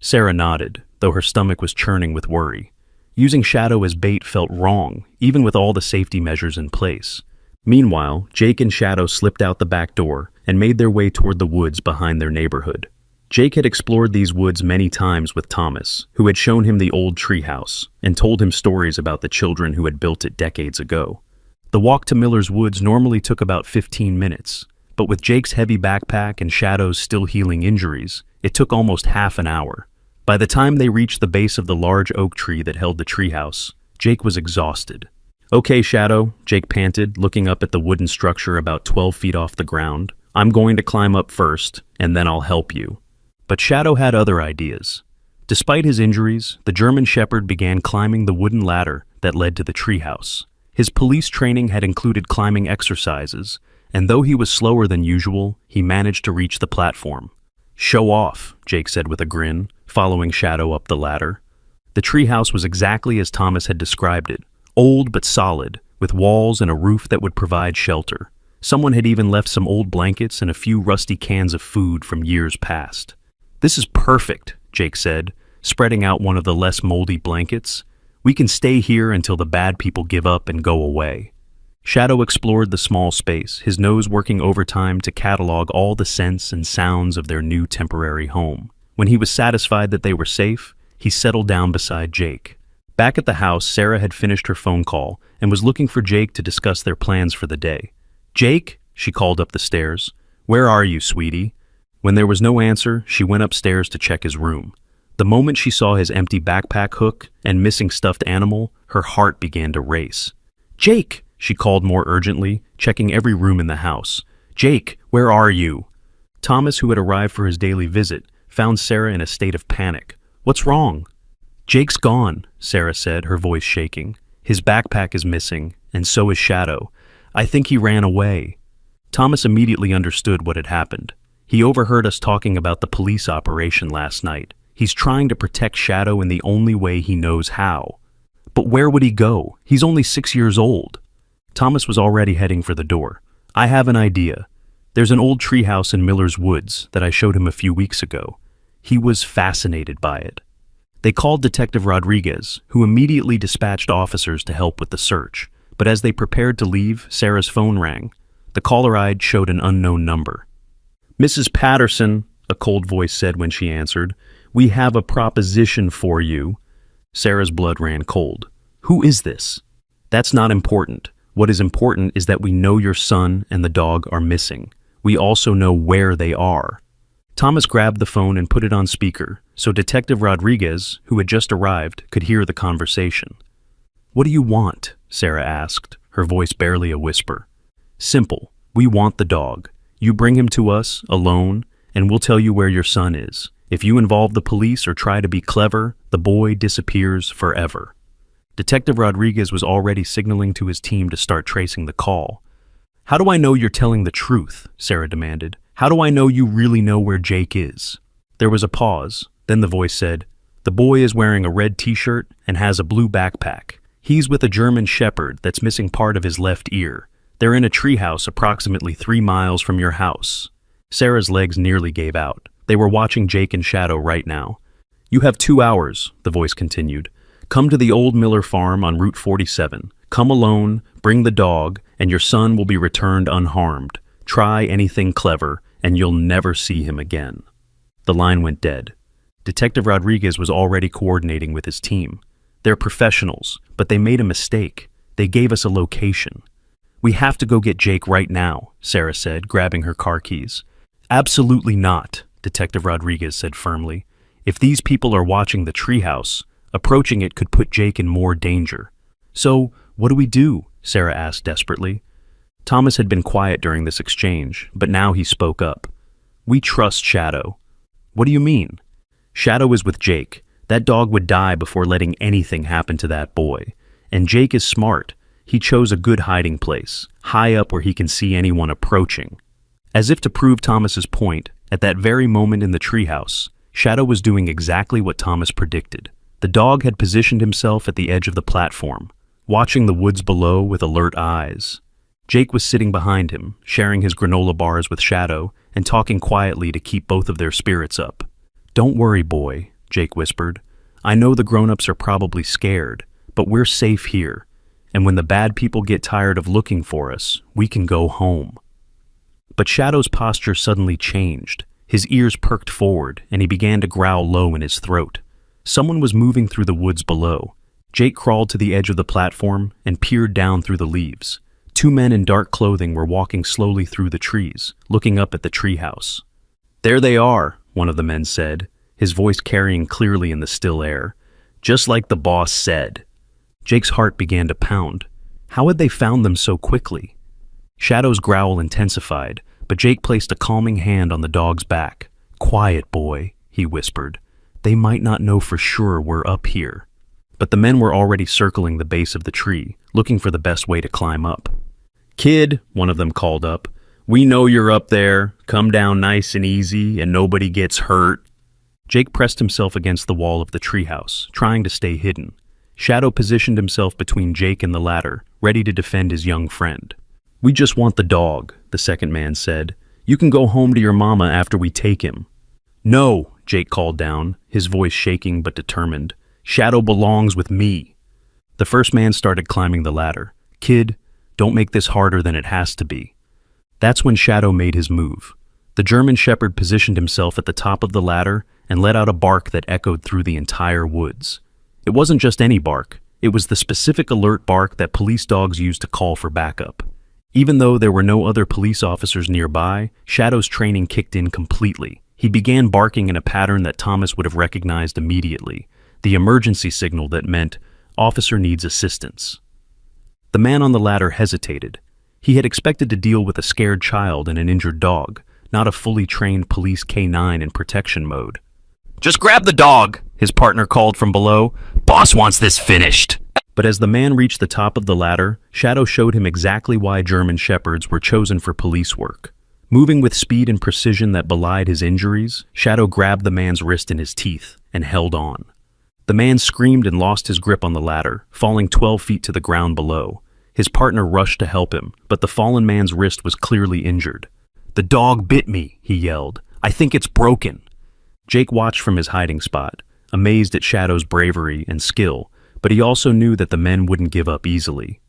Sarah nodded, though her stomach was churning with worry. Using Shadow as bait felt wrong, even with all the safety measures in place. Meanwhile, Jake and Shadow slipped out the back door and made their way toward the woods behind their neighborhood. Jake had explored these woods many times with Thomas, who had shown him the old treehouse and told him stories about the children who had built it decades ago. The walk to Miller's Woods normally took about 15 minutes, but with Jake's heavy backpack and Shadow's still healing injuries, it took almost half an hour. By the time they reached the base of the large oak tree that held the treehouse, Jake was exhausted. "Okay, Shadow," Jake panted, looking up at the wooden structure about 12 feet off the ground. "I'm going to climb up first, and then I'll help you." But Shadow had other ideas. Despite his injuries, the German Shepherd began climbing the wooden ladder that led to the treehouse. His police training had included climbing exercises, and though he was slower than usual, he managed to reach the platform. "Show off," Jake said with a grin, following Shadow up the ladder. The treehouse was exactly as Thomas had described it, old but solid, with walls and a roof that would provide shelter. Someone had even left some old blankets and a few rusty cans of food from years past. "This is perfect," Jake said, spreading out one of the less moldy blankets. "We can stay here until the bad people give up and go away." Shadow explored the small space, his nose working overtime to catalog all the scents and sounds of their new temporary home. When he was satisfied that they were safe, he settled down beside Jake. Back at the house, Sarah had finished her phone call and was looking for Jake to discuss their plans for the day. "Jake?" she called up the stairs. "Where are you, sweetie?" When there was no answer, she went upstairs to check his room. The moment she saw his empty backpack hook and missing stuffed animal, her heart began to race. "Jake!" she called more urgently, checking every room in the house. "Jake, where are you?" Thomas, who had arrived for his daily visit, found Sarah in a state of panic. "What's wrong?" "Jake's gone," Sarah said, her voice shaking. "His backpack is missing, and so is Shadow. I think he ran away." Thomas immediately understood what had happened. He overheard us talking about the police operation last night. He's trying to protect Shadow in the only way he knows how. But where would he go? He's only 6 years old. Thomas was already heading for the door. "I have an idea. There's an old treehouse in Miller's Woods that I showed him a few weeks ago." He was fascinated by it. They called Detective Rodriguez, who immediately dispatched officers to help with the search. But as they prepared to leave, Sarah's phone rang. The caller ID showed an unknown number. "Mrs. Patterson," a cold voice said when she answered, "we have a proposition for you." Sarah's blood ran cold. "Who is this?" "That's not important. What is important is that we know your son and the dog are missing. We also know where they are." Thomas grabbed the phone and put it on speaker, so Detective Rodriguez, who had just arrived, could hear the conversation. "What do you want?" Sarah asked, her voice barely a whisper. "Simple. We want the dog. You bring him to us, alone, and we'll tell you where your son is. If you involve the police or try to be clever, the boy disappears forever." Detective Rodriguez was already signaling to his team to start tracing the call. "How do I know you're telling the truth?" Sarah demanded. "How do I know you really know where Jake is?" There was a pause. Then the voice said, "The boy is wearing a red t-shirt and has a blue backpack. He's with a German Shepherd that's missing part of his left ear. They're in a treehouse approximately 3 miles from your house." Sarah's legs nearly gave out. They were watching Jake and Shadow right now. "You have 2 hours," the voice continued. "Come to the old Miller farm on Route 47. Come alone, bring the dog, and your son will be returned unharmed. Try anything clever, and you'll never see him again." The line went dead. Detective Rodriguez was already coordinating with his team. They're professionals, but they made a mistake. They gave us a location. "We have to go get Jake right now," Sarah said, grabbing her car keys. "Absolutely not," Detective Rodriguez said firmly. "If these people are watching the treehouse, approaching it could put Jake in more danger." "So, what do we do?" Sarah asked desperately. Thomas had been quiet during this exchange, but now he spoke up. "We trust Shadow." "What do you mean?" "Shadow is with Jake. That dog would die before letting anything happen to that boy. And Jake is smart. He chose a good hiding place, high up where he can see anyone approaching." As if to prove Thomas's point, at that very moment in the treehouse, Shadow was doing exactly what Thomas predicted. The dog had positioned himself at the edge of the platform, watching the woods below with alert eyes. Jake was sitting behind him, sharing his granola bars with Shadow and talking quietly to keep both of their spirits up. "Don't worry, boy," Jake whispered. "I know the grown-ups are probably scared, but we're safe here. And when the bad people get tired of looking for us, we can go home." But Shadow's posture suddenly changed. His ears perked forward, and he began to growl low in his throat. Someone was moving through the woods below. Jake crawled to the edge of the platform and peered down through the leaves. 2 men in dark clothing were walking slowly through the trees, looking up at the treehouse. "There they are," one of the men said, his voice carrying clearly in the still air. "Just like the boss said." Jake's heart began to pound. How had they found them so quickly? Shadow's growl intensified, but Jake placed a calming hand on the dog's back. "Quiet, boy," he whispered. "They might not know for sure we're up here." But the men were already circling the base of the tree, looking for the best way to climb up. "Kid," one of them called up, "we know you're up there. Come down nice and easy, and nobody gets hurt." Jake pressed himself against the wall of the treehouse, trying to stay hidden. Shadow positioned himself between Jake and the ladder, ready to defend his young friend. "We just want the dog," the second man said. "You can go home to your mama after we take him." "No," Jake called down, his voice shaking but determined. "Shadow belongs with me." The first man started climbing the ladder. "Kid, don't make this harder than it has to be." That's when Shadow made his move. The German Shepherd positioned himself at the top of the ladder and let out a bark that echoed through the entire woods. It wasn't just any bark. It was the specific alert bark that police dogs use to call for backup. Even though there were no other police officers nearby, Shadow's training kicked in completely. He began barking in a pattern that Thomas would have recognized immediately, the emergency signal that meant, "Officer needs assistance." The man on the ladder hesitated. He had expected to deal with a scared child and an injured dog, not a fully trained police K9 in protection mode. "Just grab the dog," his partner called from below. "Boss wants this finished." But as the man reached the top of the ladder, Shadow showed him exactly why German Shepherds were chosen for police work. Moving with speed and precision that belied his injuries, Shadow grabbed the man's wrist in his teeth and held on. The man screamed and lost his grip on the ladder, falling 12 feet to the ground below. His partner rushed to help him, but the fallen man's wrist was clearly injured. "The dog bit me," he yelled. "I think it's broken." Jake watched from his hiding spot, amazed at Shadow's bravery and skill, but he also knew that the men wouldn't give up easily.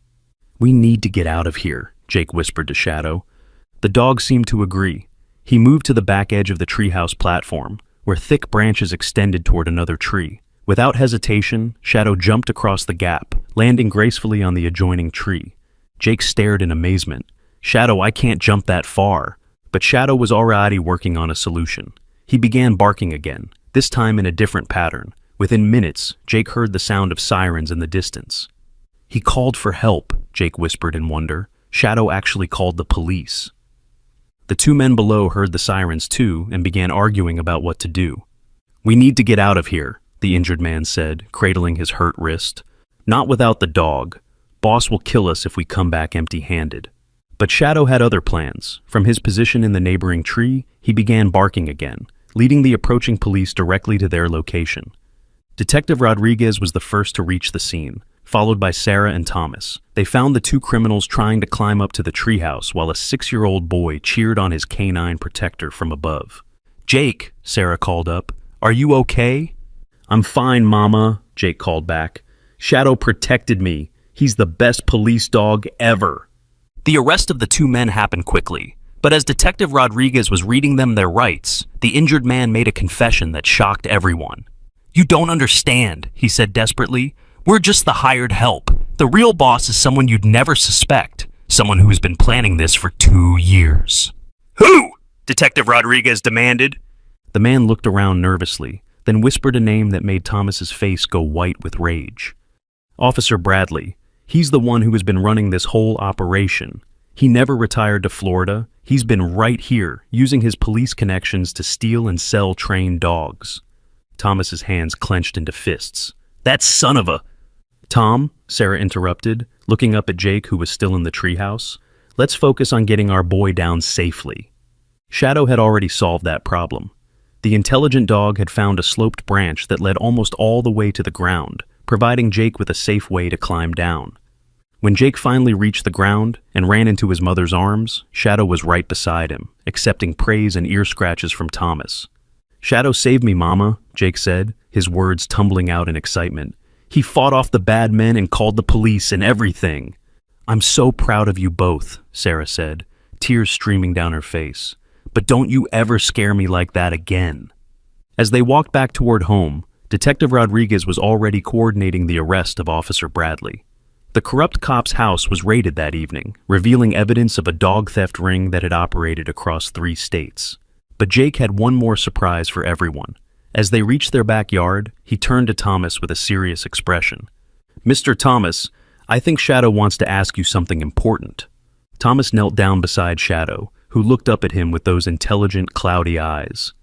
"We need to get out of here," Jake whispered to Shadow. The dog seemed to agree. He moved to the back edge of the treehouse platform, where thick branches extended toward another tree. Without hesitation, Shadow jumped across the gap, landing gracefully on the adjoining tree. Jake stared in amazement. Shadow, I can't jump that far. But Shadow was already working on a solution. He began barking again, this time in a different pattern. Within minutes, Jake heard the sound of sirens in the distance. He called for help, Jake whispered in wonder. Shadow actually called the police. The two men below heard the sirens too and began arguing about what to do. We need to get out of here, the injured man said, cradling his hurt wrist. Not without the dog. Boss will kill us if we come back empty-handed. But Shadow had other plans. From his position in the neighboring tree, he began barking again, leading the approaching police directly to their location. Detective Rodriguez was the first to reach the scene, followed by Sarah and Thomas. They found the two criminals trying to climb up to the treehouse while a 6-year-old boy cheered on his canine protector from above. Jake, Sarah called up, are you okay? I'm fine, Mama, Jake called back. Shadow protected me. He's the best police dog ever. The arrest of the two men happened quickly, but as Detective Rodriguez was reading them their rights, the injured man made a confession that shocked everyone. You don't understand, he said desperately. We're just the hired help. The real boss is someone you'd never suspect, someone who's been planning this for 2 years. Who? Detective Rodriguez demanded. The man looked around nervously, then whispered a name that made Thomas's face go white with rage. Officer Bradley. He's the one who has been running this whole operation. He never retired to Florida. He's been right here, using his police connections to steal and sell trained dogs. Thomas's hands clenched into fists. That son of a... Tom, Sarah interrupted, looking up at Jake, who was still in the treehouse. Let's focus on getting our boy down safely. Shadow had already solved that problem. The intelligent dog had found a sloped branch that led almost all the way to the ground, providing Jake with a safe way to climb down. When Jake finally reached the ground and ran into his mother's arms, Shadow was right beside him, accepting praise and ear scratches from Thomas. Shadow saved me, Mama, Jake said, his words tumbling out in excitement. He fought off the bad men and called the police and everything. I'm so proud of you both, Sarah said, tears streaming down her face. But don't you ever scare me like that again. As they walked back toward home, Detective Rodriguez was already coordinating the arrest of Officer Bradley. The corrupt cop's house was raided that evening, revealing evidence of a dog theft ring that had operated across 3 states. But Jake had one more surprise for everyone. As they reached their backyard, he turned to Thomas with a serious expression. Mr. Thomas, I think Shadow wants to ask you something important. Thomas knelt down beside Shadow, who looked up at him with those intelligent, cloudy eyes.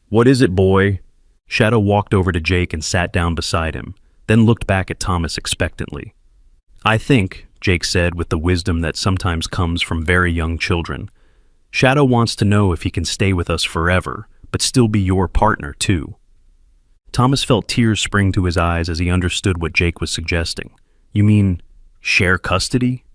What is it, boy? Shadow walked over to Jake and sat down beside him, then looked back at Thomas expectantly. I think, Jake said with the wisdom that sometimes comes from very young children, Shadow wants to know if he can stay with us forever, but still be your partner too. Thomas felt tears spring to his eyes as he understood what Jake was suggesting. You mean, share custody?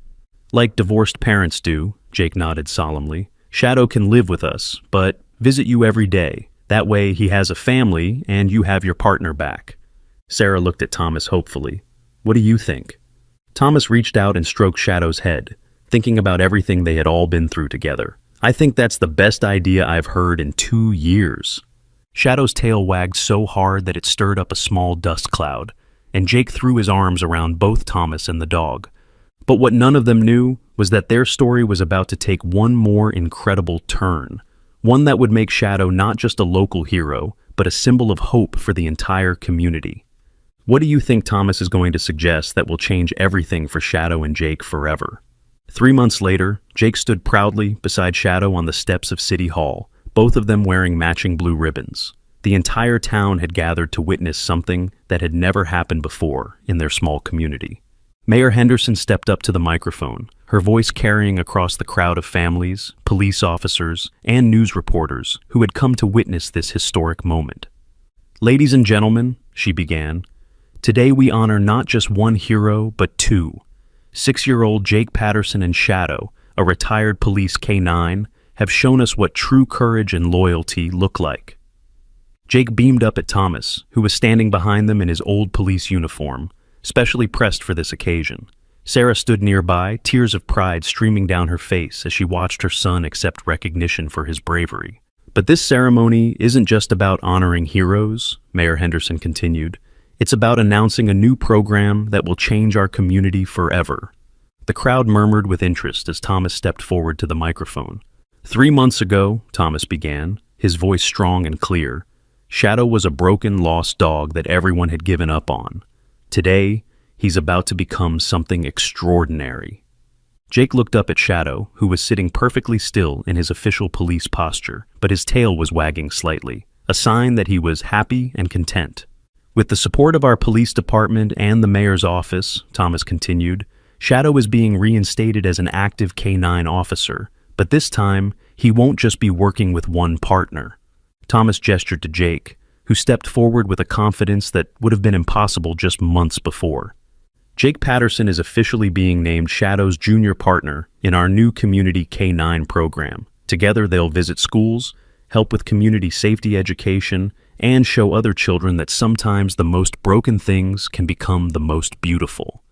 Like divorced parents do, Jake nodded solemnly. Shadow can live with us, but visit you every day. That way he has a family and you have your partner back. Sarah looked at Thomas hopefully. What do you think? Thomas reached out and stroked Shadow's head, thinking about everything they had all been through together. I think that's the best idea I've heard in 2 years. Shadow's tail wagged so hard that it stirred up a small dust cloud, and Jake threw his arms around both Thomas and the dog. But what none of them knew was that their story was about to take one more incredible turn, one that would make Shadow not just a local hero, but a symbol of hope for the entire community. What do you think Thomas is going to suggest that will change everything for Shadow and Jake forever? 3 months later, Jake stood proudly beside Shadow on the steps of City Hall, both of them wearing matching blue ribbons. The entire town had gathered to witness something that had never happened before in their small community. Mayor Henderson stepped up to the microphone, her voice carrying across the crowd of families, police officers, and news reporters who had come to witness this historic moment. Ladies and gentlemen, she began, today we honor not just one hero, but 2. 6-year-old Jake Patterson and Shadow, a retired police K9, have shown us what true courage and loyalty look like. Jake beamed up at Thomas, who was standing behind them in his old police uniform, specially pressed for this occasion. Sarah stood nearby, tears of pride streaming down her face as she watched her son accept recognition for his bravery. But this ceremony isn't just about honoring heroes, Mayor Henderson continued. It's about announcing a new program that will change our community forever. The crowd murmured with interest as Thomas stepped forward to the microphone. 3 months ago, Thomas began, his voice strong and clear, Shadow was a broken, lost dog that everyone had given up on. Today, he's about to become something extraordinary. Jake looked up at Shadow, who was sitting perfectly still in his official police posture, but his tail was wagging slightly, a sign that he was happy and content. With the support of our police department and the mayor's office, Thomas continued, Shadow is being reinstated as an active K-9 officer, but this time, he won't just be working with one partner. Thomas gestured to Jake, who stepped forward with a confidence that would have been impossible just months before. Jake Patterson is officially being named Shadow's junior partner in our new Community K-9 program. Together, they'll visit schools, help with community safety education, and show other children that sometimes the most broken things can become the most beautiful.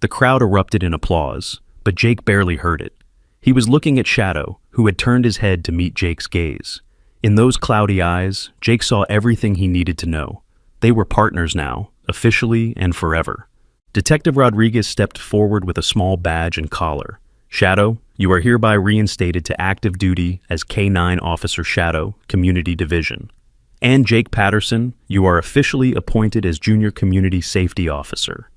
The crowd erupted in applause, but Jake barely heard it. He was looking at Shadow, who had turned his head to meet Jake's gaze. In those cloudy eyes, Jake saw everything he needed to know. They were partners now, officially and forever. Detective Rodriguez stepped forward with a small badge and collar. Shadow, you are hereby reinstated to active duty as K-9 Officer Shadow, Community Division. And Jake Patterson, you are officially appointed as Junior Community Safety Officer.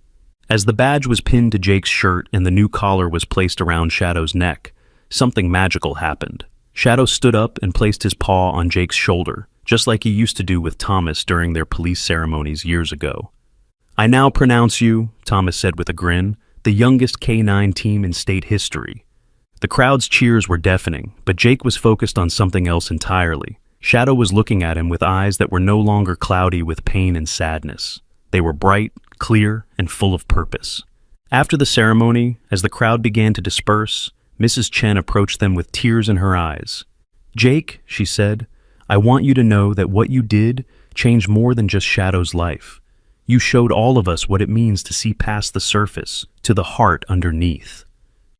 As the badge was pinned to Jake's shirt and the new collar was placed around Shadow's neck, something magical happened. Shadow stood up and placed his paw on Jake's shoulder, just like he used to do with Thomas during their police ceremonies years ago. I now pronounce you, Thomas said with a grin, the youngest K-9 team in state history. The crowd's cheers were deafening, but Jake was focused on something else entirely. Shadow was looking at him with eyes that were no longer cloudy with pain and sadness. They were bright, clear, and full of purpose. After the ceremony, as the crowd began to disperse, Mrs. Chen approached them with tears in her eyes. Jake, she said, I want you to know that what you did changed more than just Shadow's life. You showed all of us what it means to see past the surface, to the heart underneath.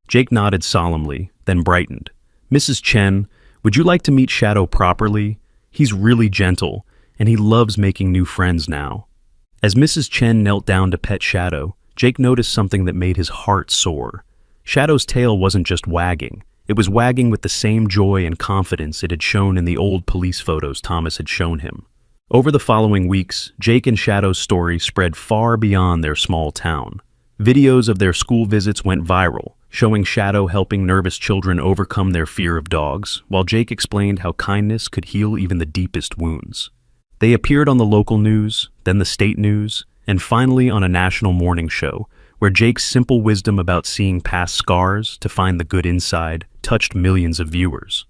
Jake nodded solemnly, then brightened. Mrs. Chen, would you like to meet Shadow properly? He's really gentle, and he loves making new friends now. As Mrs. Chen knelt down to pet Shadow, Jake noticed something that made his heart soar. Shadow's tail wasn't just wagging. It was wagging with the same joy and confidence it had shown in the old police photos Thomas had shown him. Over the following weeks, Jake and Shadow's story spread far beyond their small town. Videos of their school visits went viral, showing Shadow helping nervous children overcome their fear of dogs, while Jake explained how kindness could heal even the deepest wounds. They appeared on the local news, then the state news, and finally on a national morning show, where Jake's simple wisdom about seeing past scars to find the good inside touched millions of viewers.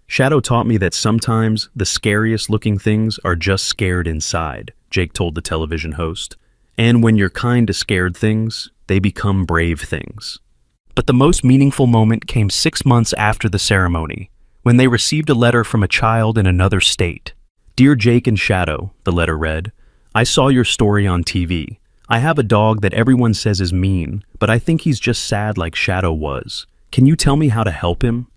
Shadow taught me that sometimes the scariest looking things are just scared inside, Jake told the television host. And when you're kind to scared things, they become brave things. But the most meaningful moment came 6 months after the ceremony, when they received a letter from a child in another state. Dear Jake and Shadow, the letter read, I saw your story on TV. I have a dog that everyone says is mean, but I think he's just sad like Shadow was. Can you tell me how to help him?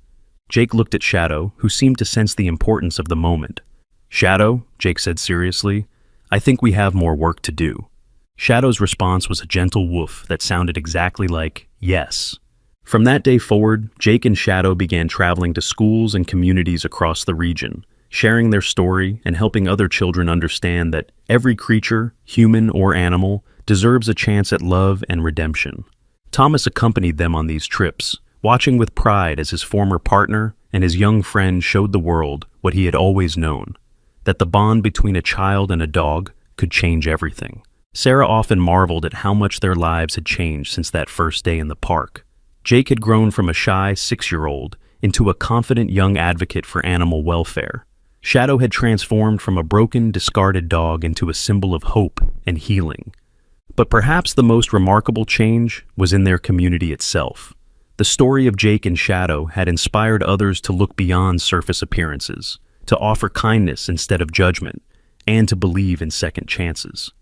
Jake looked at Shadow, who seemed to sense the importance of the moment. Shadow, Jake said seriously, I think we have more work to do. Shadow's response was a gentle woof that sounded exactly like, yes. From that day forward, Jake and Shadow began traveling to schools and communities across the region, sharing their story and helping other children understand that every creature, human or animal, deserves a chance at love and redemption. Thomas accompanied them on these trips, watching with pride as his former partner and his young friend showed the world what he had always known, that the bond between a child and a dog could change everything. Sarah often marveled at how much their lives had changed since that first day in the park. Jake had grown from a shy 6-year-old into a confident young advocate for animal welfare. Shadow had transformed from a broken, discarded dog into a symbol of hope and healing. But perhaps the most remarkable change was in their community itself. The story of Jake and Shadow had inspired others to look beyond surface appearances, to offer kindness instead of judgment, and to believe in second chances.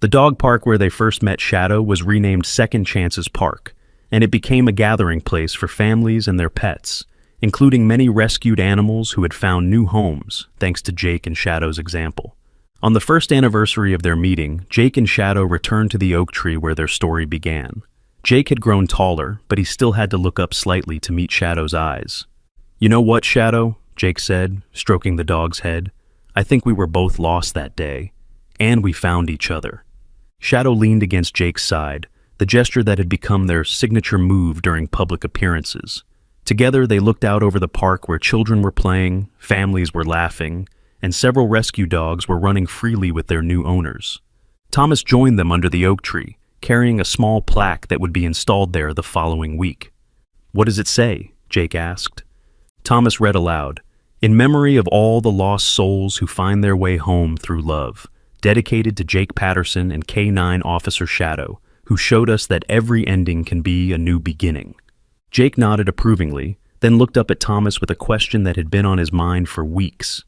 The dog park where they first met Shadow was renamed Second Chances Park, and it became a gathering place for families and their pets, including many rescued animals who had found new homes thanks to Jake and Shadow's example. On the first anniversary of their meeting, Jake and Shadow returned to the oak tree where their story began. Jake had grown taller, but he still had to look up slightly to meet Shadow's eyes. "You know what, Shadow?" Jake said, stroking the dog's head. "I think we were both lost that day, and we found each other." Shadow leaned against Jake's side, the gesture that had become their signature move during public appearances. Together, they looked out over the park where children were playing, families were laughing, and several rescue dogs were running freely with their new owners. Thomas joined them under the oak tree, carrying a small plaque that would be installed there the following week. "What does it say?" Jake asked. Thomas read aloud, "In memory of all the lost souls who find their way home through love, dedicated to Jake Patterson and K9 Officer Shadow, who showed us that every ending can be a new beginning." Jake nodded approvingly, then looked up at Thomas with a question that had been on his mind for weeks.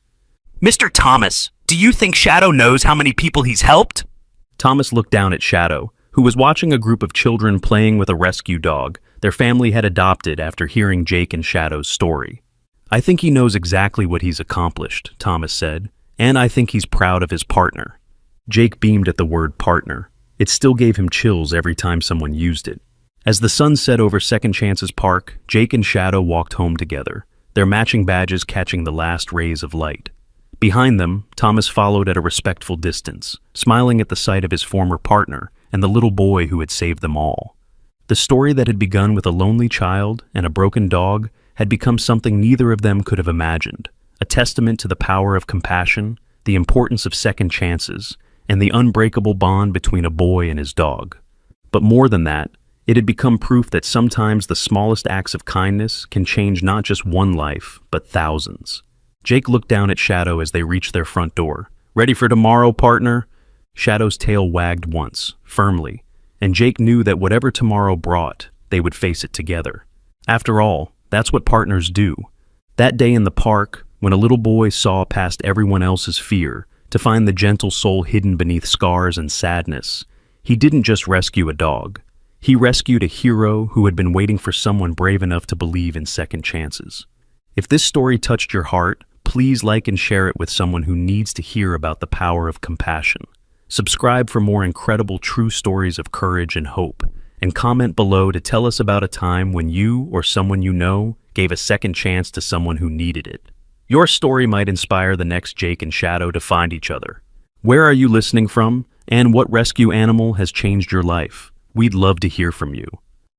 "Mr. Thomas, do you think Shadow knows how many people he's helped?" Thomas looked down at Shadow, who was watching a group of children playing with a rescue dog their family had adopted after hearing Jake and Shadow's story. "I think he knows exactly what he's accomplished," Thomas said, "and I think he's proud of his partner." Jake beamed at the word partner. It still gave him chills every time someone used it. As the sun set over Second Chances Park, Jake and Shadow walked home together, their matching badges catching the last rays of light. Behind them, Thomas followed at a respectful distance, smiling at the sight of his former partner and the little boy who had saved them all. The story that had begun with a lonely child and a broken dog had become something neither of them could have imagined, a testament to the power of compassion, the importance of second chances, and the unbreakable bond between a boy and his dog. But more than that, it had become proof that sometimes the smallest acts of kindness can change not just one life, but thousands. Jake looked down at Shadow as they reached their front door. "Ready for tomorrow, partner?" Shadow's tail wagged once, firmly, and Jake knew that whatever tomorrow brought, they would face it together. After all, that's what partners do. That day in the park, when a little boy saw past everyone else's fear to find the gentle soul hidden beneath scars and sadness, he didn't just rescue a dog. He rescued a hero who had been waiting for someone brave enough to believe in second chances. If this story touched your heart, please like and share it with someone who needs to hear about the power of compassion. Subscribe for more incredible true stories of courage and hope, and comment below to tell us about a time when you or someone you know gave a second chance to someone who needed it. Your story might inspire the next Jake and Shadow to find each other. Where are you listening from, and what rescue animal has changed your life? We'd love to hear from you.